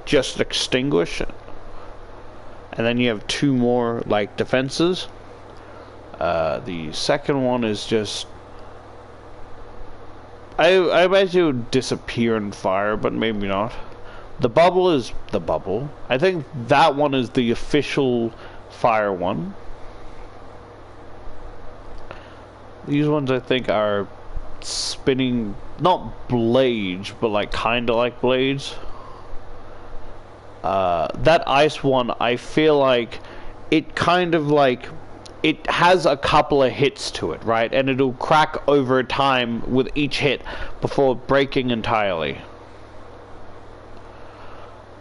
just extinguish. And then you have 2 more, like, defenses. The second one is just... I imagine it would disappear in fire, but maybe not. The bubble is the bubble. I think that one is the official fire one. These ones I think are spinning, not blades, but like kinda like blades. That ice one, I feel like it kind of like, it has a couple of hits to it, right? And it'll crack over time with each hit before breaking entirely.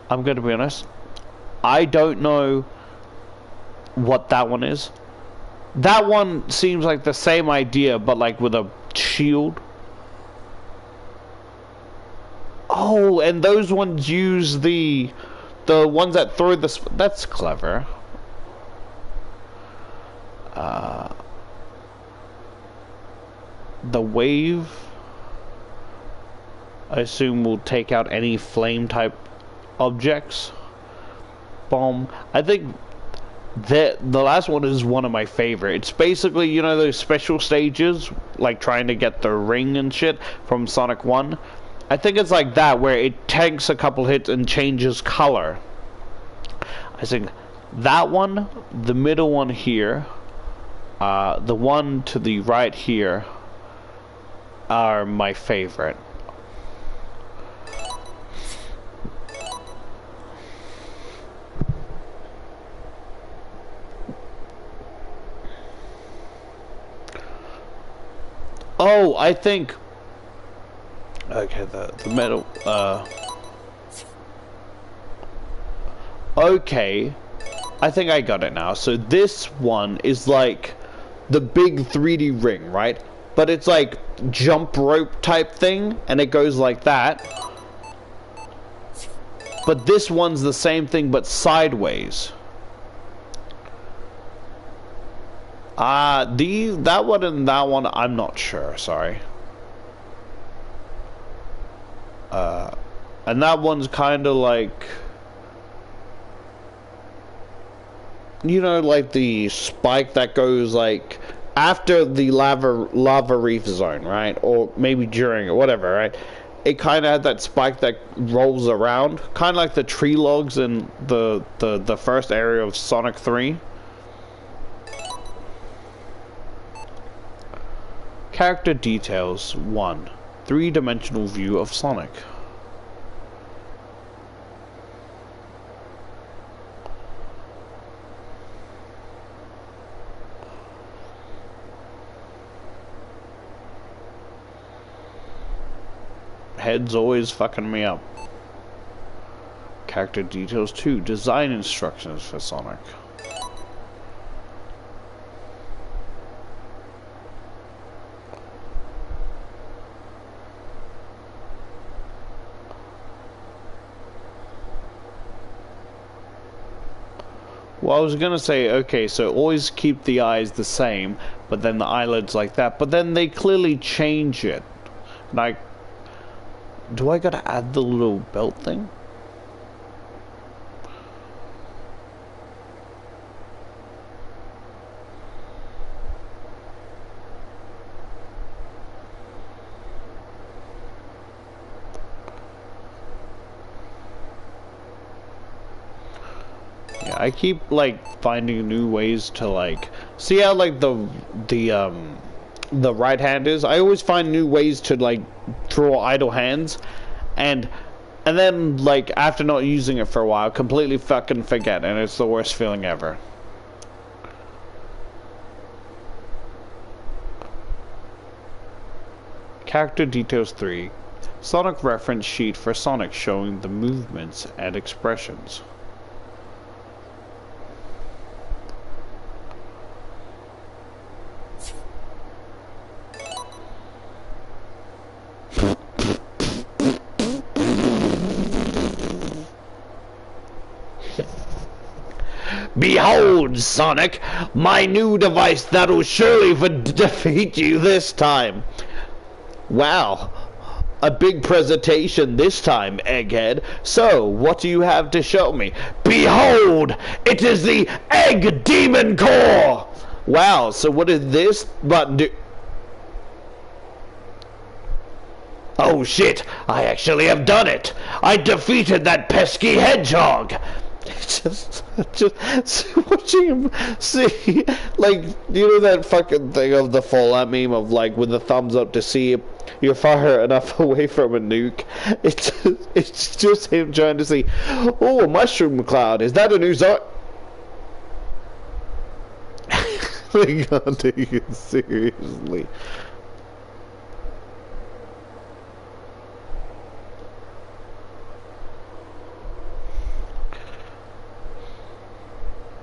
I'm gonna be honest, I don't know what that one is. That one seems like the same idea, but like with a shield. Oh, and those ones use the ones that throw the... That's clever. The wave, I assume, will take out any flame type objects. Bomb. I think the last one is one of my favorite. It's basically, you know, those special stages, like trying to get the ring and shit from Sonic 1. I think it's like that, where it tanks a couple hits and changes color. I think that one, the middle one here, the one to the right here, are my favorite. Oh, I think... Okay, the metal... Okay, I think I got it now. So this one is like the big 3D ring, right? But it's like jump rope type thing, and it goes like that. But this one's the same thing, but sideways. That one and that one, I'm not sure, sorry. And that one's kind of like... You know, like the spike that goes like... After the lava reef zone, right? Or maybe during, or whatever, right? It kind of had that spike that rolls around. Kind of like the tree logs in the first area of Sonic 3. Character details 1. 3-dimensional view of Sonic. Head's always fucking me up. Character details 2. Design instructions for Sonic. Well, I was gonna say, okay, so always keep the eyes the same, but then the eyelids like that, but then they clearly change it. Like, do I gotta add the little belt thing? Yeah, I keep like finding new ways to like see how like the right hand is. I always find new ways to like draw idle hands, and then like after not using it for a while, completely fucking forget, and it's the worst feeling ever. Character details 3. Sonic reference sheet for Sonic showing the movements and expressions. Behold, Sonic, my new device that'll surely defeat you this time. Wow. A big presentation this time, Egghead. So, what do you have to show me? Behold! It is the Egg Demon Core! Wow, so what did this button do? Oh shit, I actually have done it! I defeated that pesky hedgehog! Just watching him see, like, you know that fucking thing of the Fallout meme of, like, with the thumbs up to see if you're far enough away from a nuke. It's just him trying to see, oh, a mushroom cloud, is that a new zone? I can't take it seriously.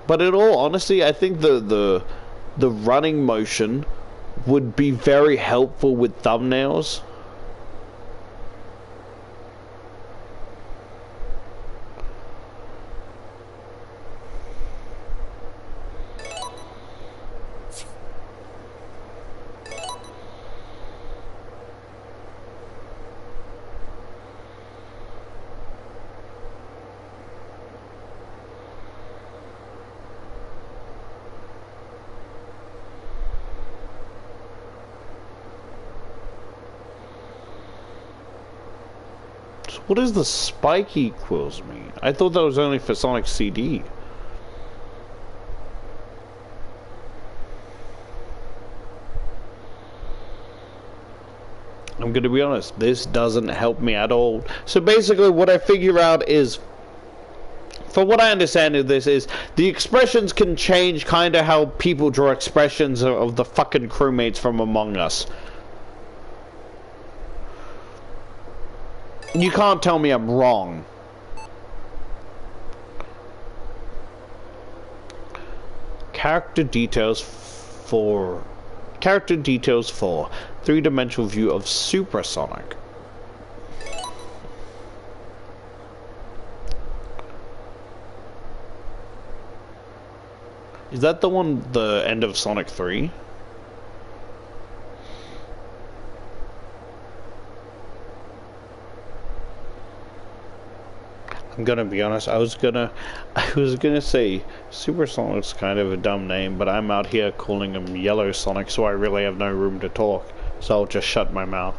But in all honesty, I think the running motion would be very helpful with thumbnails. What does the spike equals mean? I thought that was only for Sonic CD. I'm gonna be honest, this doesn't help me at all. So basically what I figure out is, from what I understand of this, is the expressions can change kinda how people draw expressions of the fucking crewmates from Among Us. You can't tell me I'm wrong. Character details for three-dimensional view of Supersonic. Is that the one, the end of Sonic 3? I'm gonna be honest, I was gonna say Supersonic's kind of a dumb name, but I'm out here calling him Yellow Sonic, so I really have no room to talk. So I'll just shut my mouth.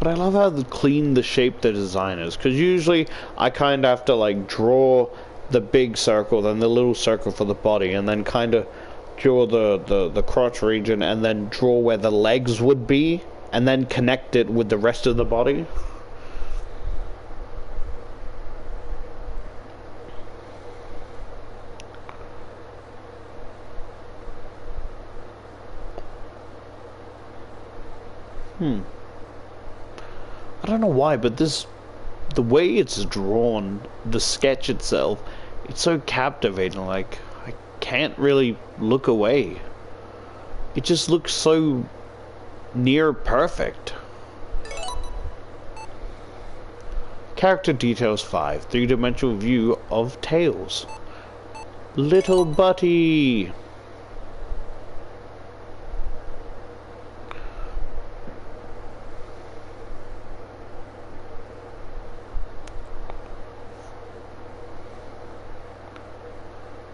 But I love how clean the shape the design is, because usually I kind of have to like draw the big circle, then the little circle for the body, and then kind of draw the crotch region, and then draw where the legs would be, and then connect it with the rest of the body. I don't know why, but the way it's drawn, the sketch itself, it's so captivating, like I can't really look away. It just looks so near perfect. Character details 5, three-dimensional view of Tails. Little Buddy.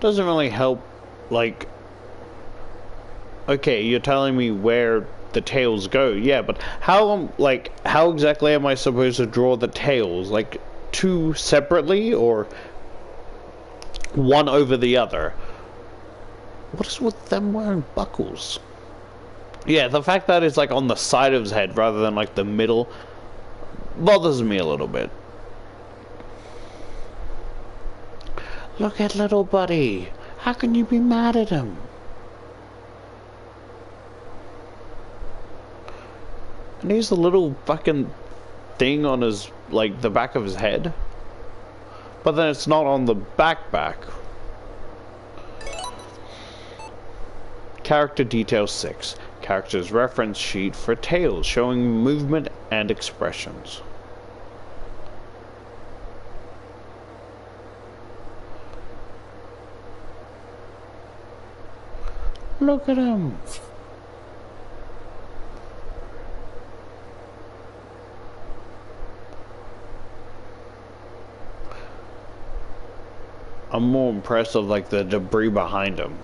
Doesn't really help, like, okay, you're telling me where the tails go, yeah, but how exactly am I supposed to draw the tails? Like, two separately, or one over the other? What is with them wearing buckles? Yeah, the fact that it's like on the side of his head rather than like the middle bothers me a little bit. Look at Little Buddy. How can you be mad at him? And he's a little fucking thing on his, like, the back of his head. But then it's not on the back. Character detail 6. Character's reference sheet for Tails, showing movement and expressions. Look at him. I'm more impressed of like the debris behind him.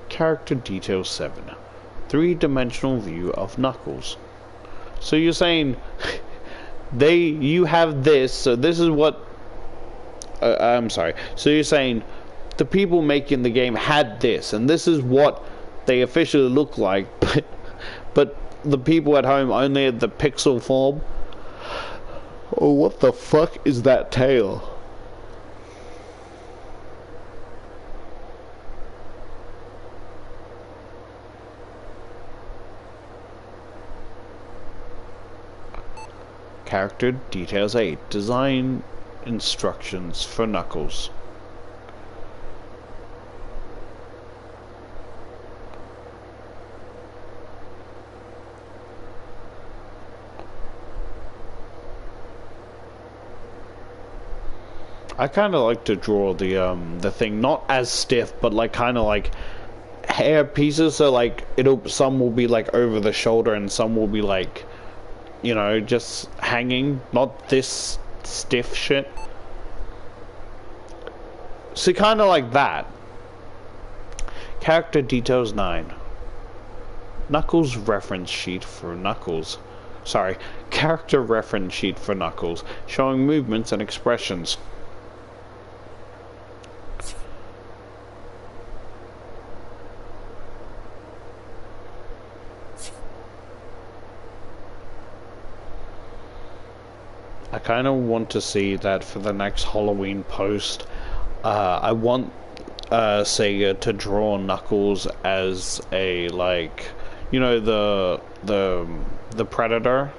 Character detail 7. 3-dimensional view of Knuckles. So you're saying you have this, so this is what I'm sorry. So you're saying the people making the game had this, and this is what they officially look like, but the people at home only had the pixel form? Oh, what the fuck is that tail? Character details 8. Design instructions for Knuckles. I kind of like to draw the thing not as stiff, but like kind of like hair pieces. So like some will be like over the shoulder, and some will be like, you know, just hanging, not this stiff shit. So kind of like that. Character details 9. Knuckles reference sheet for Knuckles. Sorry, character reference sheet for Knuckles, showing movements and expressions. I kind of want to see that for the next Halloween post. I want Sega to draw Knuckles as a, like, you know, the Predator.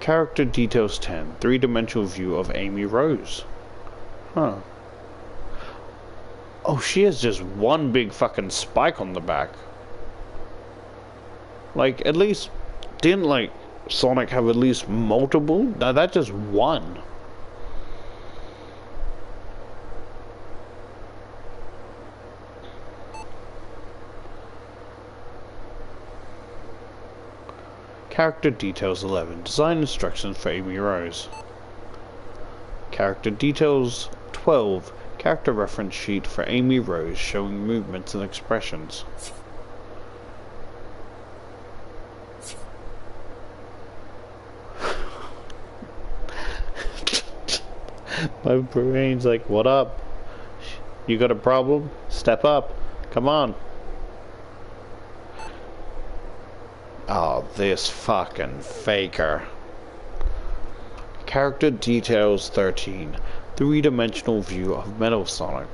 Character details 10. 3-dimensional view of Amy Rose. Huh. Oh, she has just one big fucking spike on the back. Like, at least, didn't, like, Sonic have at least multiple? No, that's just one. Character details 11. Design instructions for Amy Rose. Character details 12. Character reference sheet for Amy Rose, showing movements and expressions. My brain's like, what up? You got a problem? Step up. Come on. Oh, this fucking faker. Character details 13. 3-dimensional view of Metal Sonic.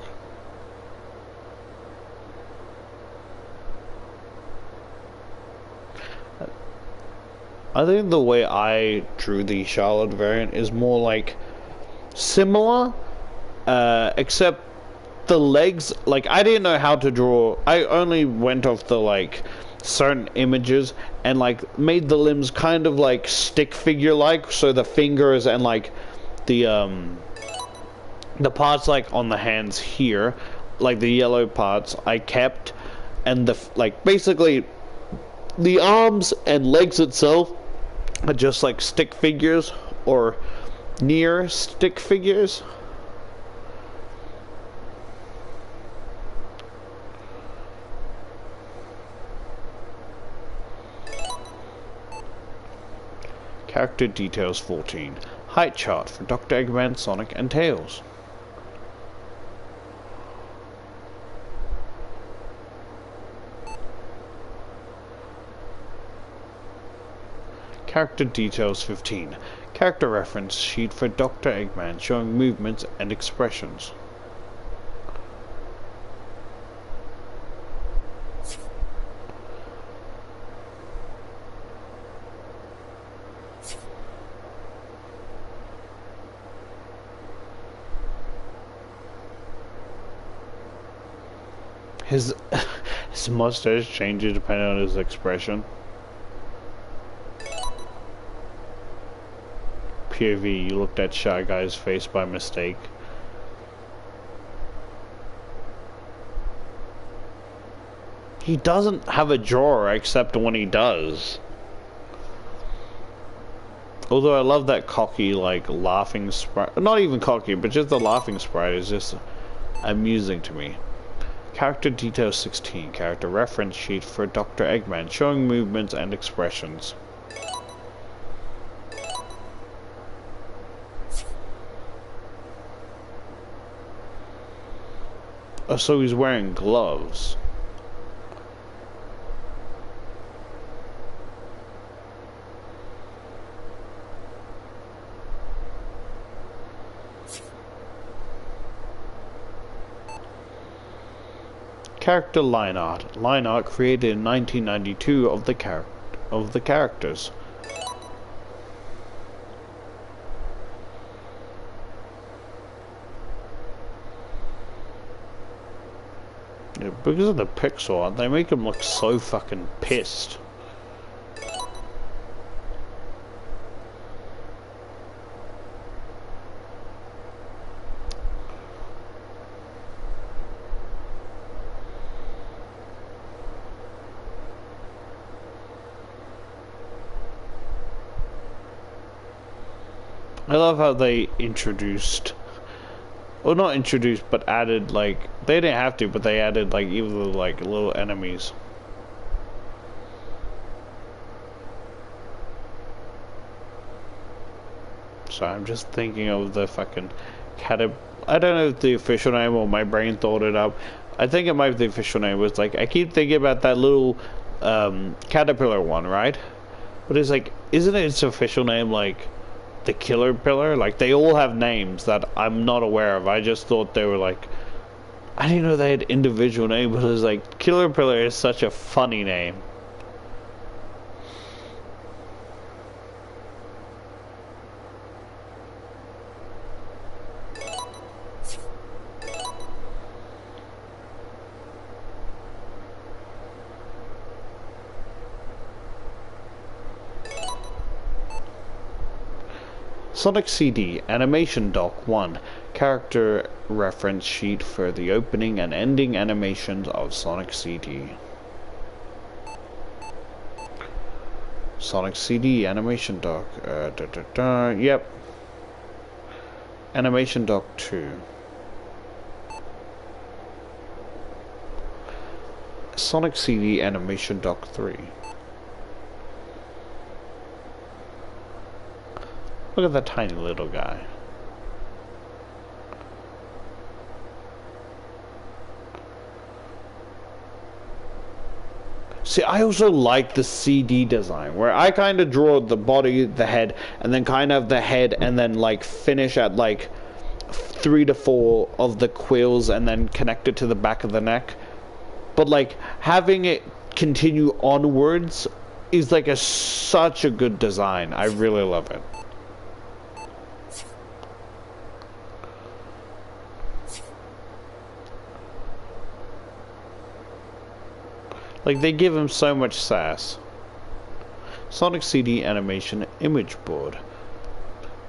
I think the way I drew the Charlotte variant is more like similar, except the legs, like, I didn't know how to draw. I only went off the, like, certain images and, like, made the limbs kind of like stick figure like, so the fingers and, like, the parts, like, on the hands here, like the yellow parts I kept, and the, like, basically the arms and legs itself are just like stick figures or near stick figures. Character details 14. Height chart for Dr. Eggman, Sonic, and Tails. Character details 15. Character reference sheet for Dr. Eggman, showing movements and expressions. His his mustache changes depending on his expression. POV, you looked at Shy Guy's face by mistake. He doesn't have a jaw except when he does. Although I love that cocky, like, laughing sprite. Not even cocky, but just the laughing sprite is just amusing to me. Character detail 16. Character reference sheet for Dr. Eggman, showing movements and expressions. Oh, so he's wearing gloves. Character line art. Line art created in 1992 of the characters. Yeah, because of the pixel art, they make him look so fucking pissed. I love how they introduced, well, not introduced, but added, like, they didn't have to, but they added, like, even like little enemies. So I'm just thinking of the fucking I don't know if the official name or my brain thought it up. I think it might be the official name. It was like, I keep thinking about that little caterpillar one, right? But it's like, isn't its official name like the Killer Pillar? Like, they all have names that I'm not aware of. I just thought they were like, I didn't know they had individual names, but it was like, Killer Pillar is such a funny name. Sonic CD Animation Doc 1 Character Reference Sheet for the opening and ending animations of Sonic CD. Sonic CD Animation Doc. Yep. Animation Doc 2. Sonic CD Animation Doc 3. Look at that tiny little guy. See, I also like the CD design, where I kind of draw the body, the head, and then kind of the head, and then like finish at like 3 to 4 of the quills, and then connect it to the back of the neck. But like having it continue onwards is like such a good design. I really love it. Like, they give him so much sass. Sonic CD Animation Image Board.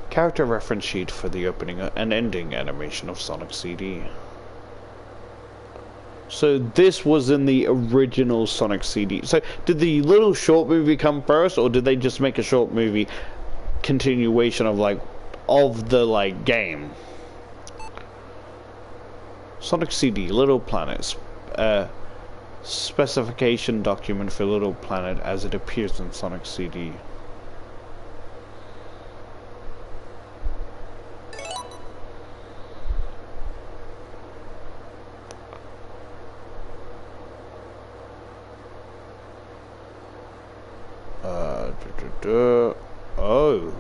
Character reference sheet for the opening and ending animation of Sonic CD. So this was in the original Sonic CD. So did the little short movie come first, or did they just make a short movie continuation of the game? Sonic CD Little Planets. Specification document for Little Planet as it appears in Sonic CD. Oh.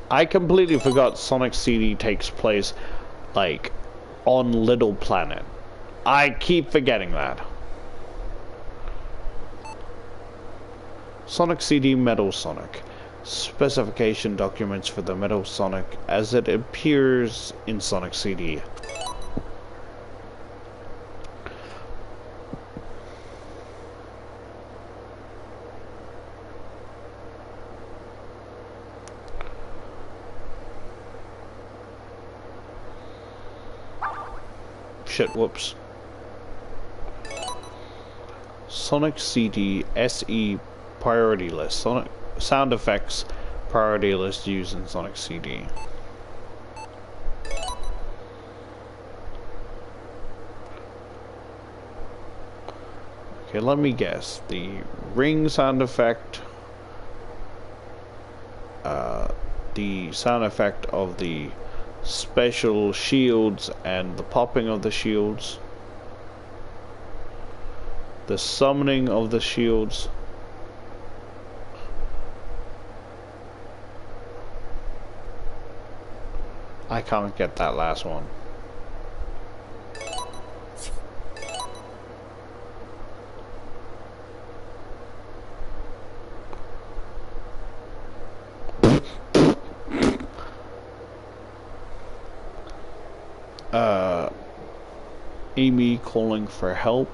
I completely forgot Sonic CD takes place, like, on Little Planet. I keep forgetting that. Sonic CD Metal Sonic. Specification documents for the Metal Sonic as it appears in Sonic CD. Shit, whoops. Sonic CD SE priority list. Sonic sound effects priority list used in Sonic CD. Okay, let me guess. The ring sound effect, the sound effect of the special shields and the popping of the shields, the summoning of the shields, I can't get that last one. Amy calling for help.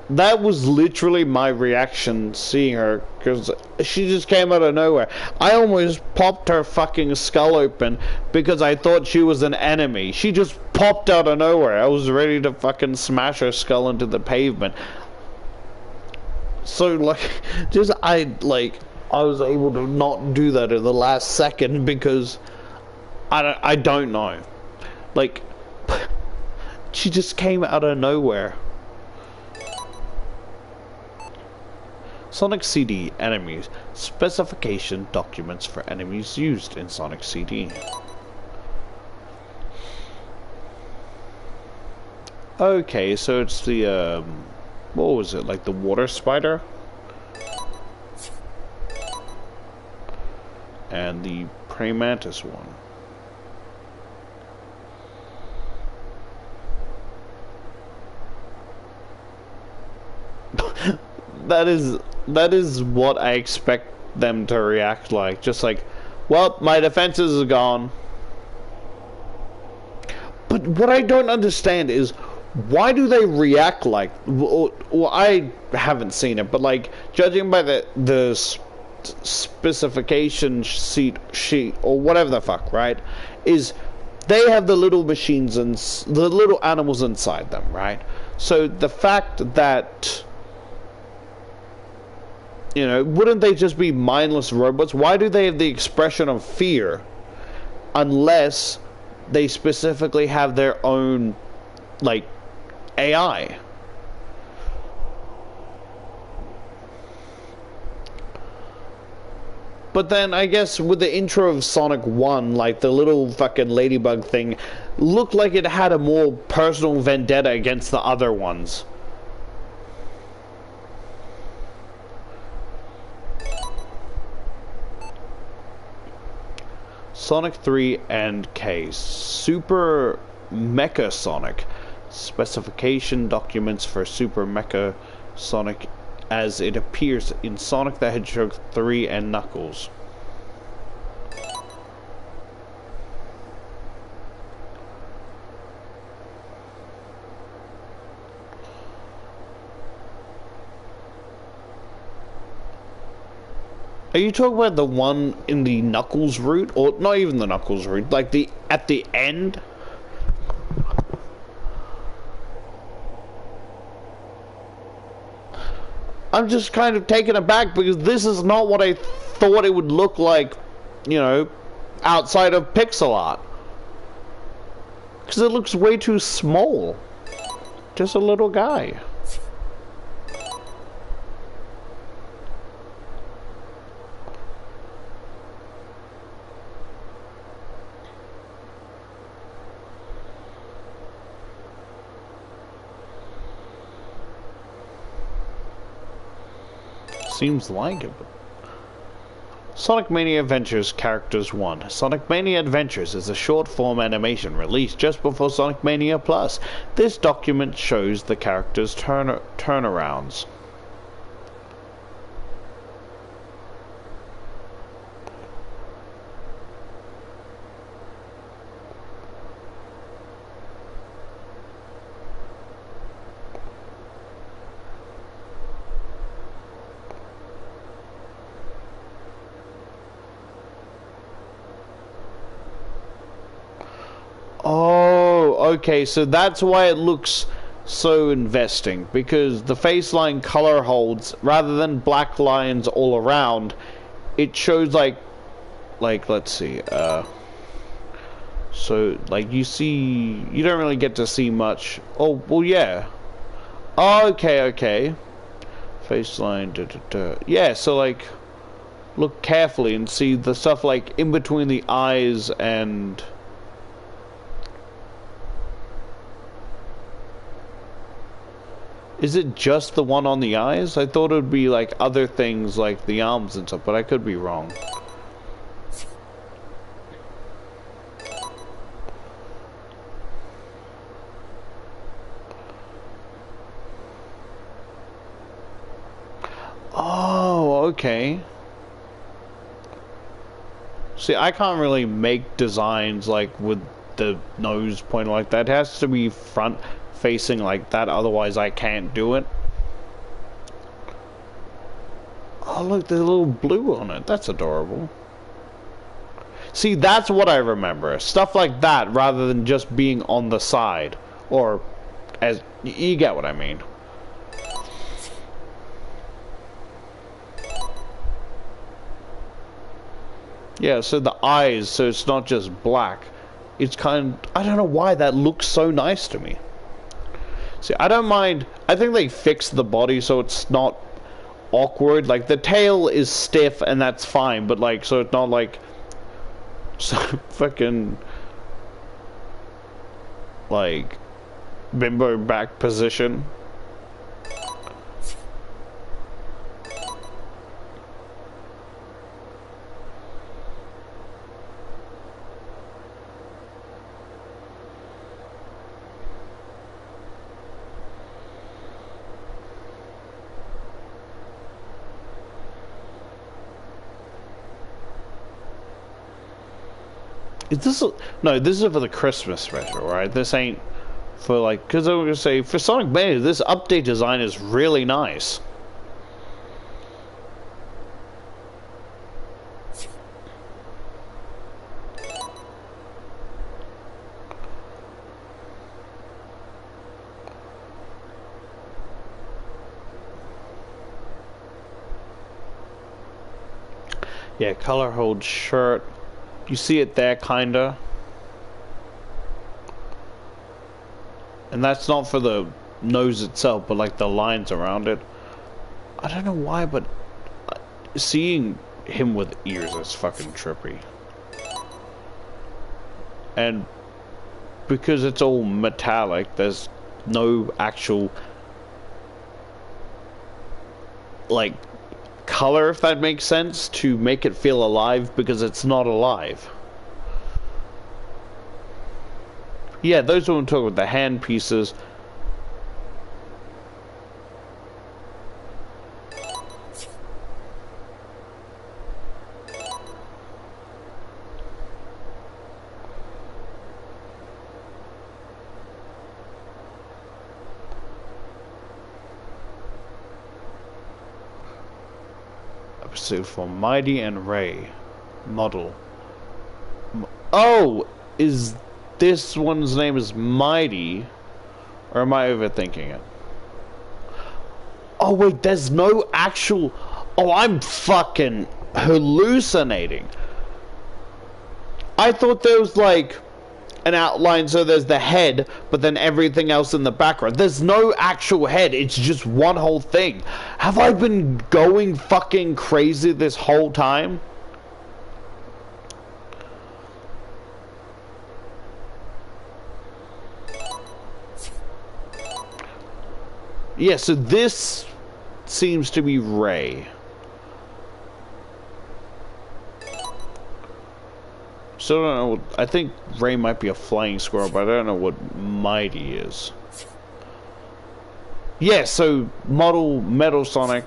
That was literally my reaction seeing her, because she just came out of nowhere. I almost popped her fucking skull open because I thought she was an enemy. She just popped out of nowhere. I was ready to fucking smash her skull into the pavement. So like, I was able to not do that in the last second because I don't know. Like, she just came out of nowhere. Sonic CD enemies. Specification documents for enemies used in Sonic CD. Okay, so it's the, what was it, like the water spider? And the praying mantis one. That is what I expect them to react like. Just like, well, my defenses are gone. But what I don't understand is, why do they react like... Well, I haven't seen it, but like, judging by the specification sheet, or whatever the fuck, right? Is they have the little machines and the little animals inside them, right? So the fact that... You know, wouldn't they just be mindless robots? Why do they have the expression of fear unless they specifically have their own, like, AI? But then, I guess, with the intro of Sonic 1, like, the little fucking ladybug thing looked like it had a more personal vendetta against the other ones. Sonic 3 and K. Super Mecha Sonic. Specification documents for Super Mecha Sonic as it appears in Sonic the Hedgehog 3 and Knuckles. Are you talking about the one in the Knuckles route? Or not even the Knuckles route, like the at the end? I'm just kind of taken aback because this is not what I thought it would look like, you know, outside of pixel art. Because it looks way too small. Just a little guy. Seems like it. Sonic Mania Adventures Characters 1. Sonic Mania Adventures is a short-form animation released just before Sonic Mania Plus. This document shows the characters' turnarounds. okay, so that's why it looks so investing, because the face line color holds, rather than black lines all around, it shows like let's see, so like you don't really get to see much. Oh, well, yeah. Oh, okay. Face line, yeah, so like, look carefully and see the stuff like in between the eyes and... Is it just the one on the eyes? I thought it would be like other things like the arms and stuff, but I could be wrong. Oh, okay. See, I can't really make designs like with the nose pointing like that. It has to be front facing like that, otherwise I can't do it. Oh, look, there's a little blue on it. That's adorable. See, that's what I remember. Stuff like that, rather than just being on the side. Or, as you get what I mean. Yeah, so the eyes, so it's not just black. It's kind of, I don't know why that looks so nice to me. See, I don't mind. I think they fixed the body so it's not awkward. Like, the tail is stiff and that's fine, but like, so it's not like so fucking like bimbo back position. Is this no? This is for the Christmas special, right? This ain't for like, because I was gonna say for Sonic Mania, this update design is really nice. Yeah, color hold shirt. You see it there, kinda. And that's not for the nose itself, but like the lines around it. I don't know why, but seeing him with ears is fucking trippy. And because it's all metallic, there's no actual like color, if that makes sense, to make it feel alive, because it's not alive. Yeah, those are what I'm talking about, the hand pieces. Episode for Mighty and Ray model. Oh, is this one's name is Mighty, or am I overthinking it? Oh wait, there's no actual... Oh, I'm fucking hallucinating. I thought there was like an outline, so there's the head, but then everything else in the background. There's no actual head, it's just one whole thing. Have I been going fucking crazy this whole time? Yeah, so this seems to be Ray. So I don't know, I think Ray might be a flying squirrel, but I don't know what Mighty is. Yeah, so model Metal Sonic.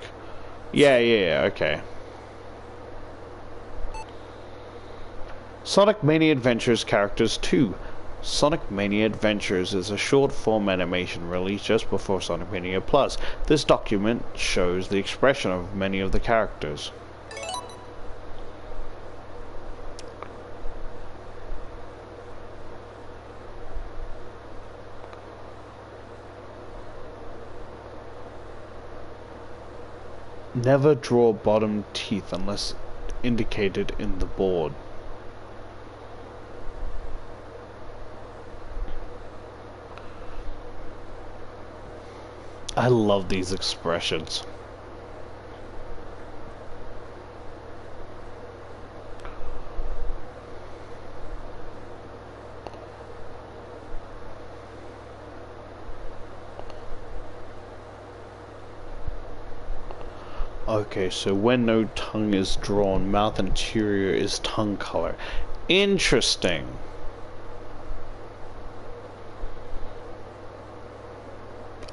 Yeah, okay. Sonic Mania Adventures Characters 2. Sonic Mania Adventures is a short-form animation released just before Sonic Mania Plus. This document shows the expression of many of the characters. Never draw bottom teeth unless indicated in the board. I love these expressions. Okay, so when no tongue is drawn, mouth interior is tongue color. Interesting.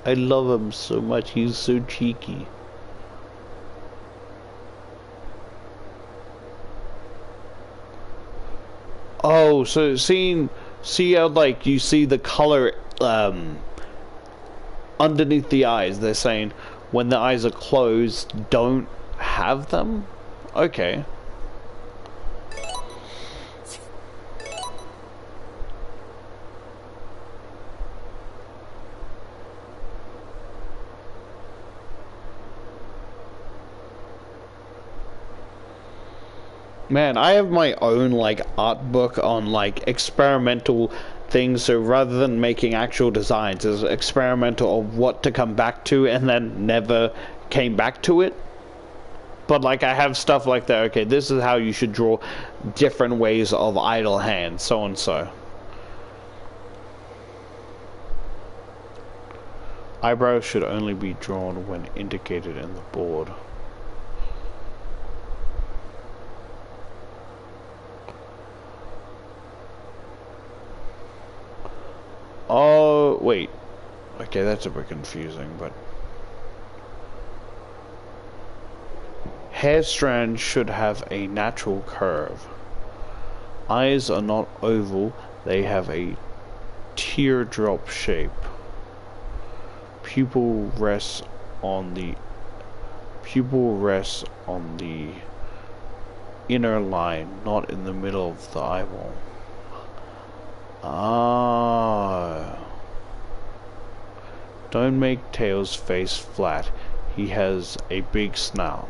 I love him so much, he's so cheeky. Oh, so see how like you see the color underneath the eyes, they're saying when the eyes are closed, don't have them? Okay. Man, I have my own like art book on like experimental things, so rather than making actual designs, it's experimental of what to come back to and then never came back to it. But like I have stuff like that, okay, this is how you should draw different ways of idle hands, so and so. Eyebrows should only be drawn when indicated in the board. Oh, wait. Okay, that's a bit confusing, but... Hair strands should have a natural curve. Eyes are not oval, they have a teardrop shape. Pupil rests on the inner line, not in the middle of the eyeball. Ah. Don't make Tails' face flat. He has a big snout.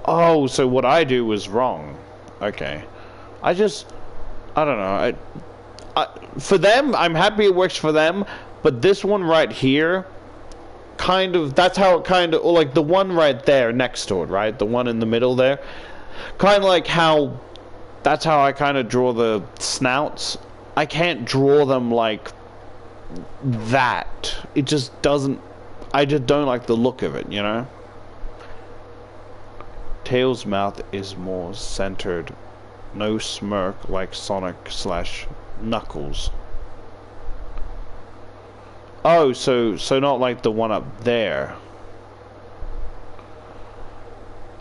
Oh, so what I do was wrong. Okay. I don't know. For them, I'm happy it works for them, but this one right here, kind of, that's how it kind of, or like the one right there next to it, right? The one in the middle there. Kind of like how, that's how I kind of draw the snouts. I can't draw them like that. It just doesn't, I just don't like the look of it, you know? Tails' mouth is more centered. No smirk like Sonic/Knuckles. Oh, so not like the one up there.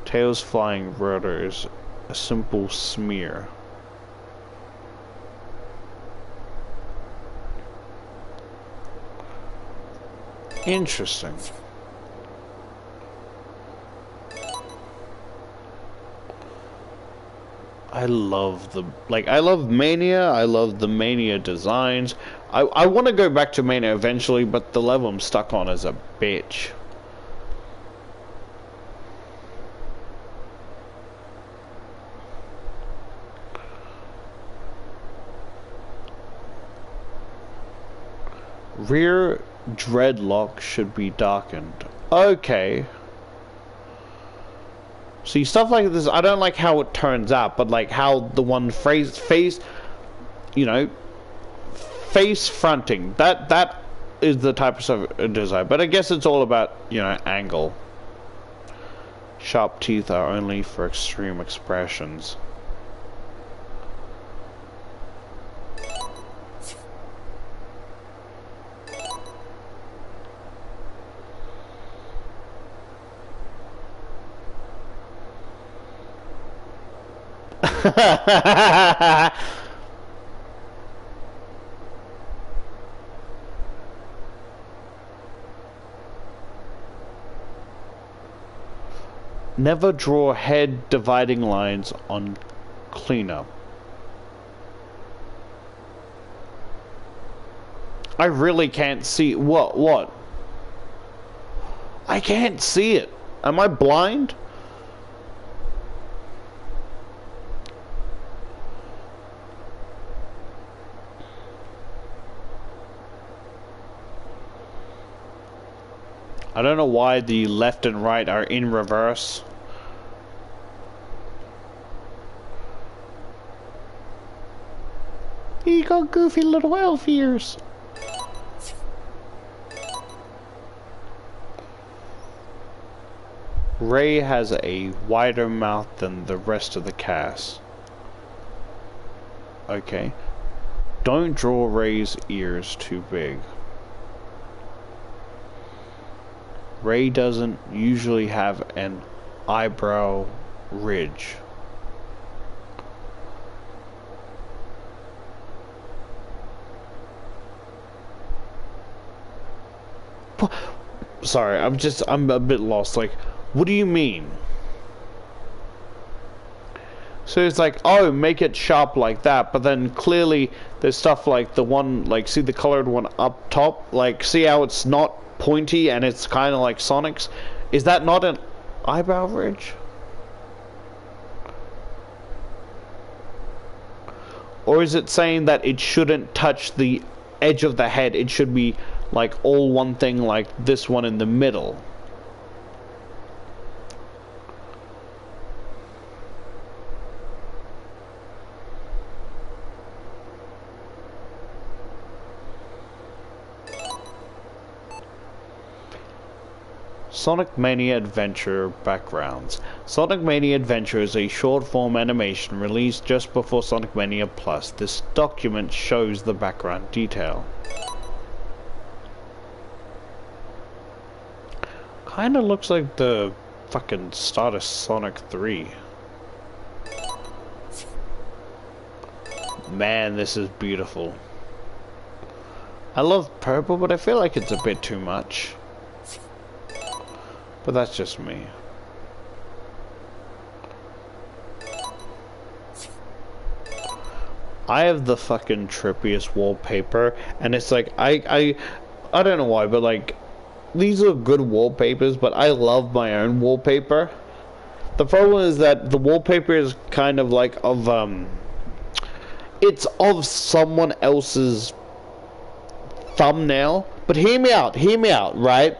Tails' flying rotor is a simple smear. Interesting. I love Mania, I love the Mania designs. I want to go back to Mania eventually, but the level I'm stuck on is a bitch. Rear dreadlock should be darkened. Okay. See, stuff like this, I don't like how it turns out, but like how the one face, you know, face fronting, that is the type of stuff design. But I guess it's all about, you know, angle. Sharp teeth are only for extreme expressions. Never draw head dividing lines on cleanup. I really can't see. What? I can't see it. Am I blind? I don't know why the left and right are in reverse. You got goofy little elf ears. Ray has a wider mouth than the rest of the cast. Okay. Don't draw Ray's ears too big. Ray doesn't usually have an eyebrow ridge. Sorry, I'm a bit lost. Like, what do you mean? So it's like, oh, make it sharp like that, but then clearly there's stuff like the one, like, see the colored one up top? Like, see how it's not pointy and it's kind of like Sonic's? Is that not an eyebrow ridge? Or is it saying that it shouldn't touch the edge of the head? It should be like all one thing, like this one in the middle. Sonic Mania Adventure backgrounds. Sonic Mania Adventure is a short-form animation released just before Sonic Mania Plus. This document shows the background detail. Kinda looks like the fucking start of Sonic 3. Man, this is beautiful. I love purple, but I feel like it's a bit too much. But that's just me. I have the fucking trippiest wallpaper, and it's like, I don't know why, but like, these are good wallpapers, but I love my own wallpaper. The problem is that the wallpaper is kind of like of, it's of someone else's thumbnail. But hear me out, right?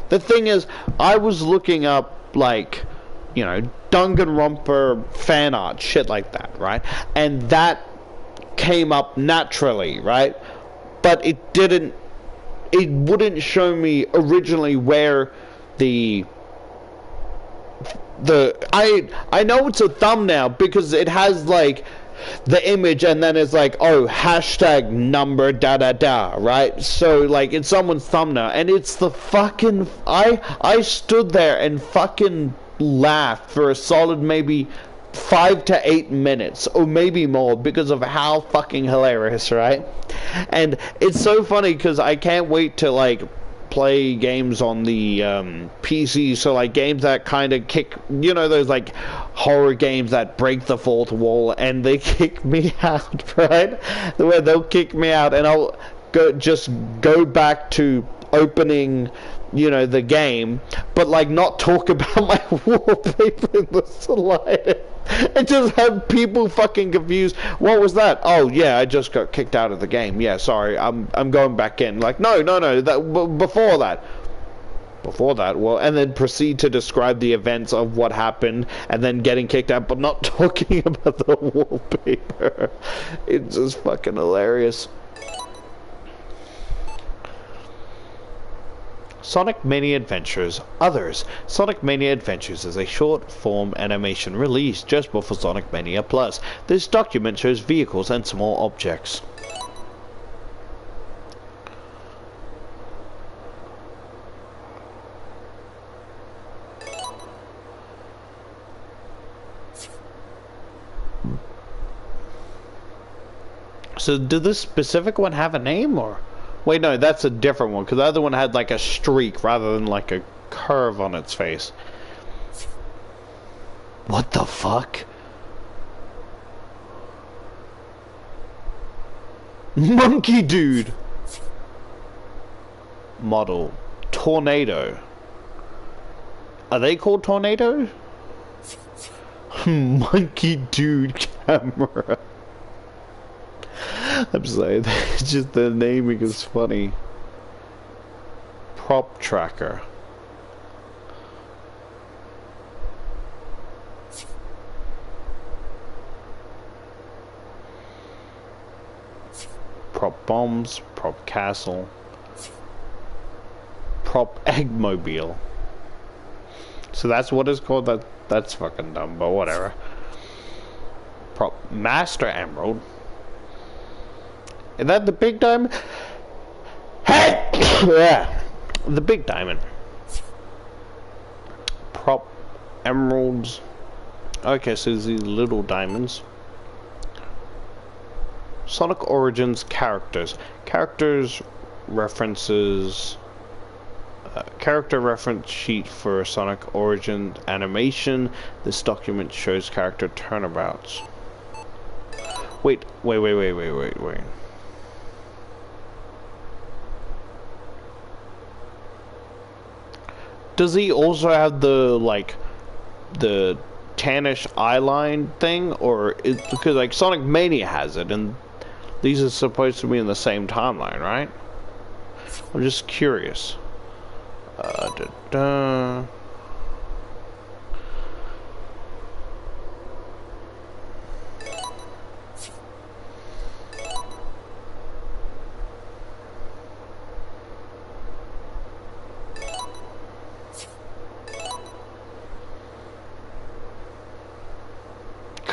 The thing is, I was looking up, like, you know, Danganronpa fan art, shit like that, right? And that came up naturally, right? But it wouldn't show me originally where I know it's a thumbnail because it has like the image and then it's like, oh, hashtag number da da da, right? So like it's someone's thumbnail and it's the fucking I stood there and fucking laughed for a solid maybe 5 to 8 minutes or maybe more because of how fucking hilarious, right? And it's so funny because I can't wait to like play games on the PC, so like games that kind of kick, you know, those like horror games that break the fourth wall and they kick me out, right? Where they'll kick me out and I'll go back to opening, you know, the game, but like not talk about my wallpaper in the slightest. And just have people fucking confused. What was that? Oh yeah, I just got kicked out of the game. Yeah, sorry, I'm going back in. Like no, that before that, well, and then proceed to describe the events of what happened and then getting kicked out, but not talking about the wallpaper. It's just fucking hilarious. Sonic Mania Adventures Others. Sonic Mania Adventures is a short-form animation released just before Sonic Mania Plus. This document shows vehicles and small objects. So, did this specific one have a name, or...? Wait, no, that's a different one, because the other one had like a streak rather than like a curve on its face. What the fuck? Monkey dude! model. Tornado. Are they called Tornado? Monkey Dude camera. I'm sorry, it's just the naming is funny. Prop tracker. Prop bombs, prop castle, prop eggmobile. So that's what it's called. That's fucking dumb, but whatever. Prop master emerald. Is that the big diamond? Yeah, the big diamond. Prop emeralds. Okay, so these little diamonds. Sonic Origins characters. Characters references. Character reference sheet for Sonic Origins animation. This document shows character turnabouts. Wait. Does he also have the, like, the tannish eyeline thing? Or is, because, like, Sonic Mania has it, and these are supposed to be in the same timeline, right? I'm just curious. Got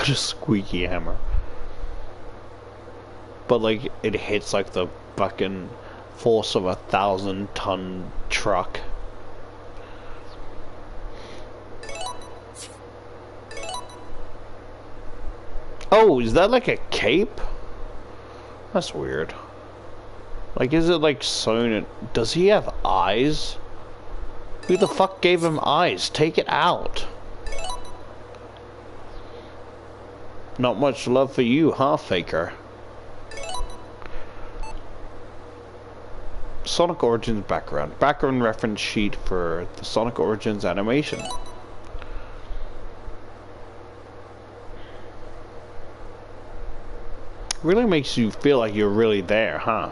a squeaky hammer. But like it hits like the fucking force of a 1,000-ton truck. Oh, is that like a cape? That's weird. Like, is it like sewn in? Does he have eyes? Who the fuck gave him eyes? Take it out. Not much love for you, huh, Faker? Sonic Origins background. Background reference sheet for the Sonic Origins animation. Really makes you feel like you're really there, huh?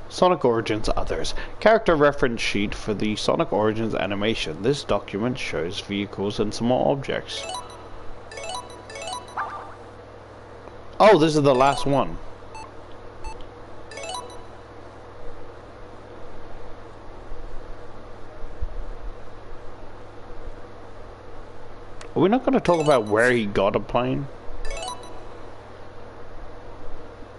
Sonic Origins Others. Character reference sheet for the Sonic Origins animation. This document shows vehicles and small objects. Oh, this is the last one. Are we not going to talk about where he got a plane?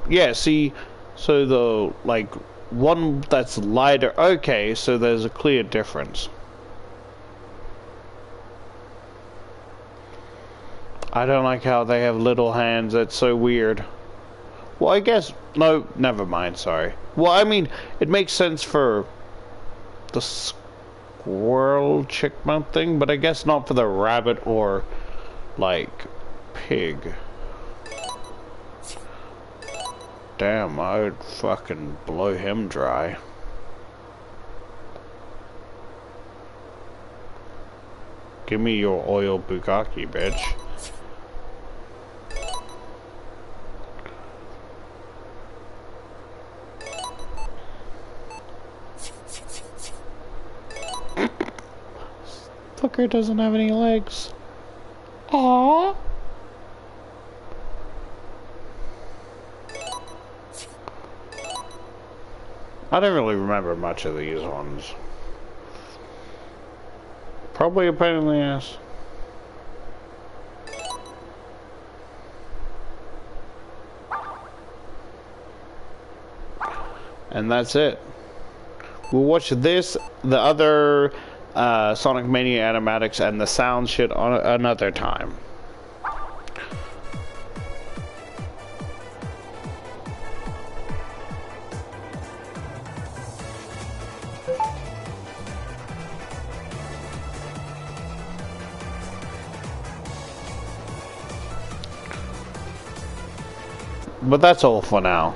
Yeah, see, so the, like, one that's lighter, okay, so there's a clear difference. I don't like how they have little hands, that's so weird. Well, I guess, no, never mind, sorry. Well, I mean, it makes sense for the squirrel chickmunk thing, but I guess not for the rabbit or, like, pig. Damn, I would fucking blow him dry. Give me your oil bukkake, bitch. Fucker doesn't have any legs. Aww. I don't really remember much of these ones. Probably a pain in the ass. And that's it. We'll watch this, the other Sonic Mania animatics, and the sound shit on another time. But that's all for now.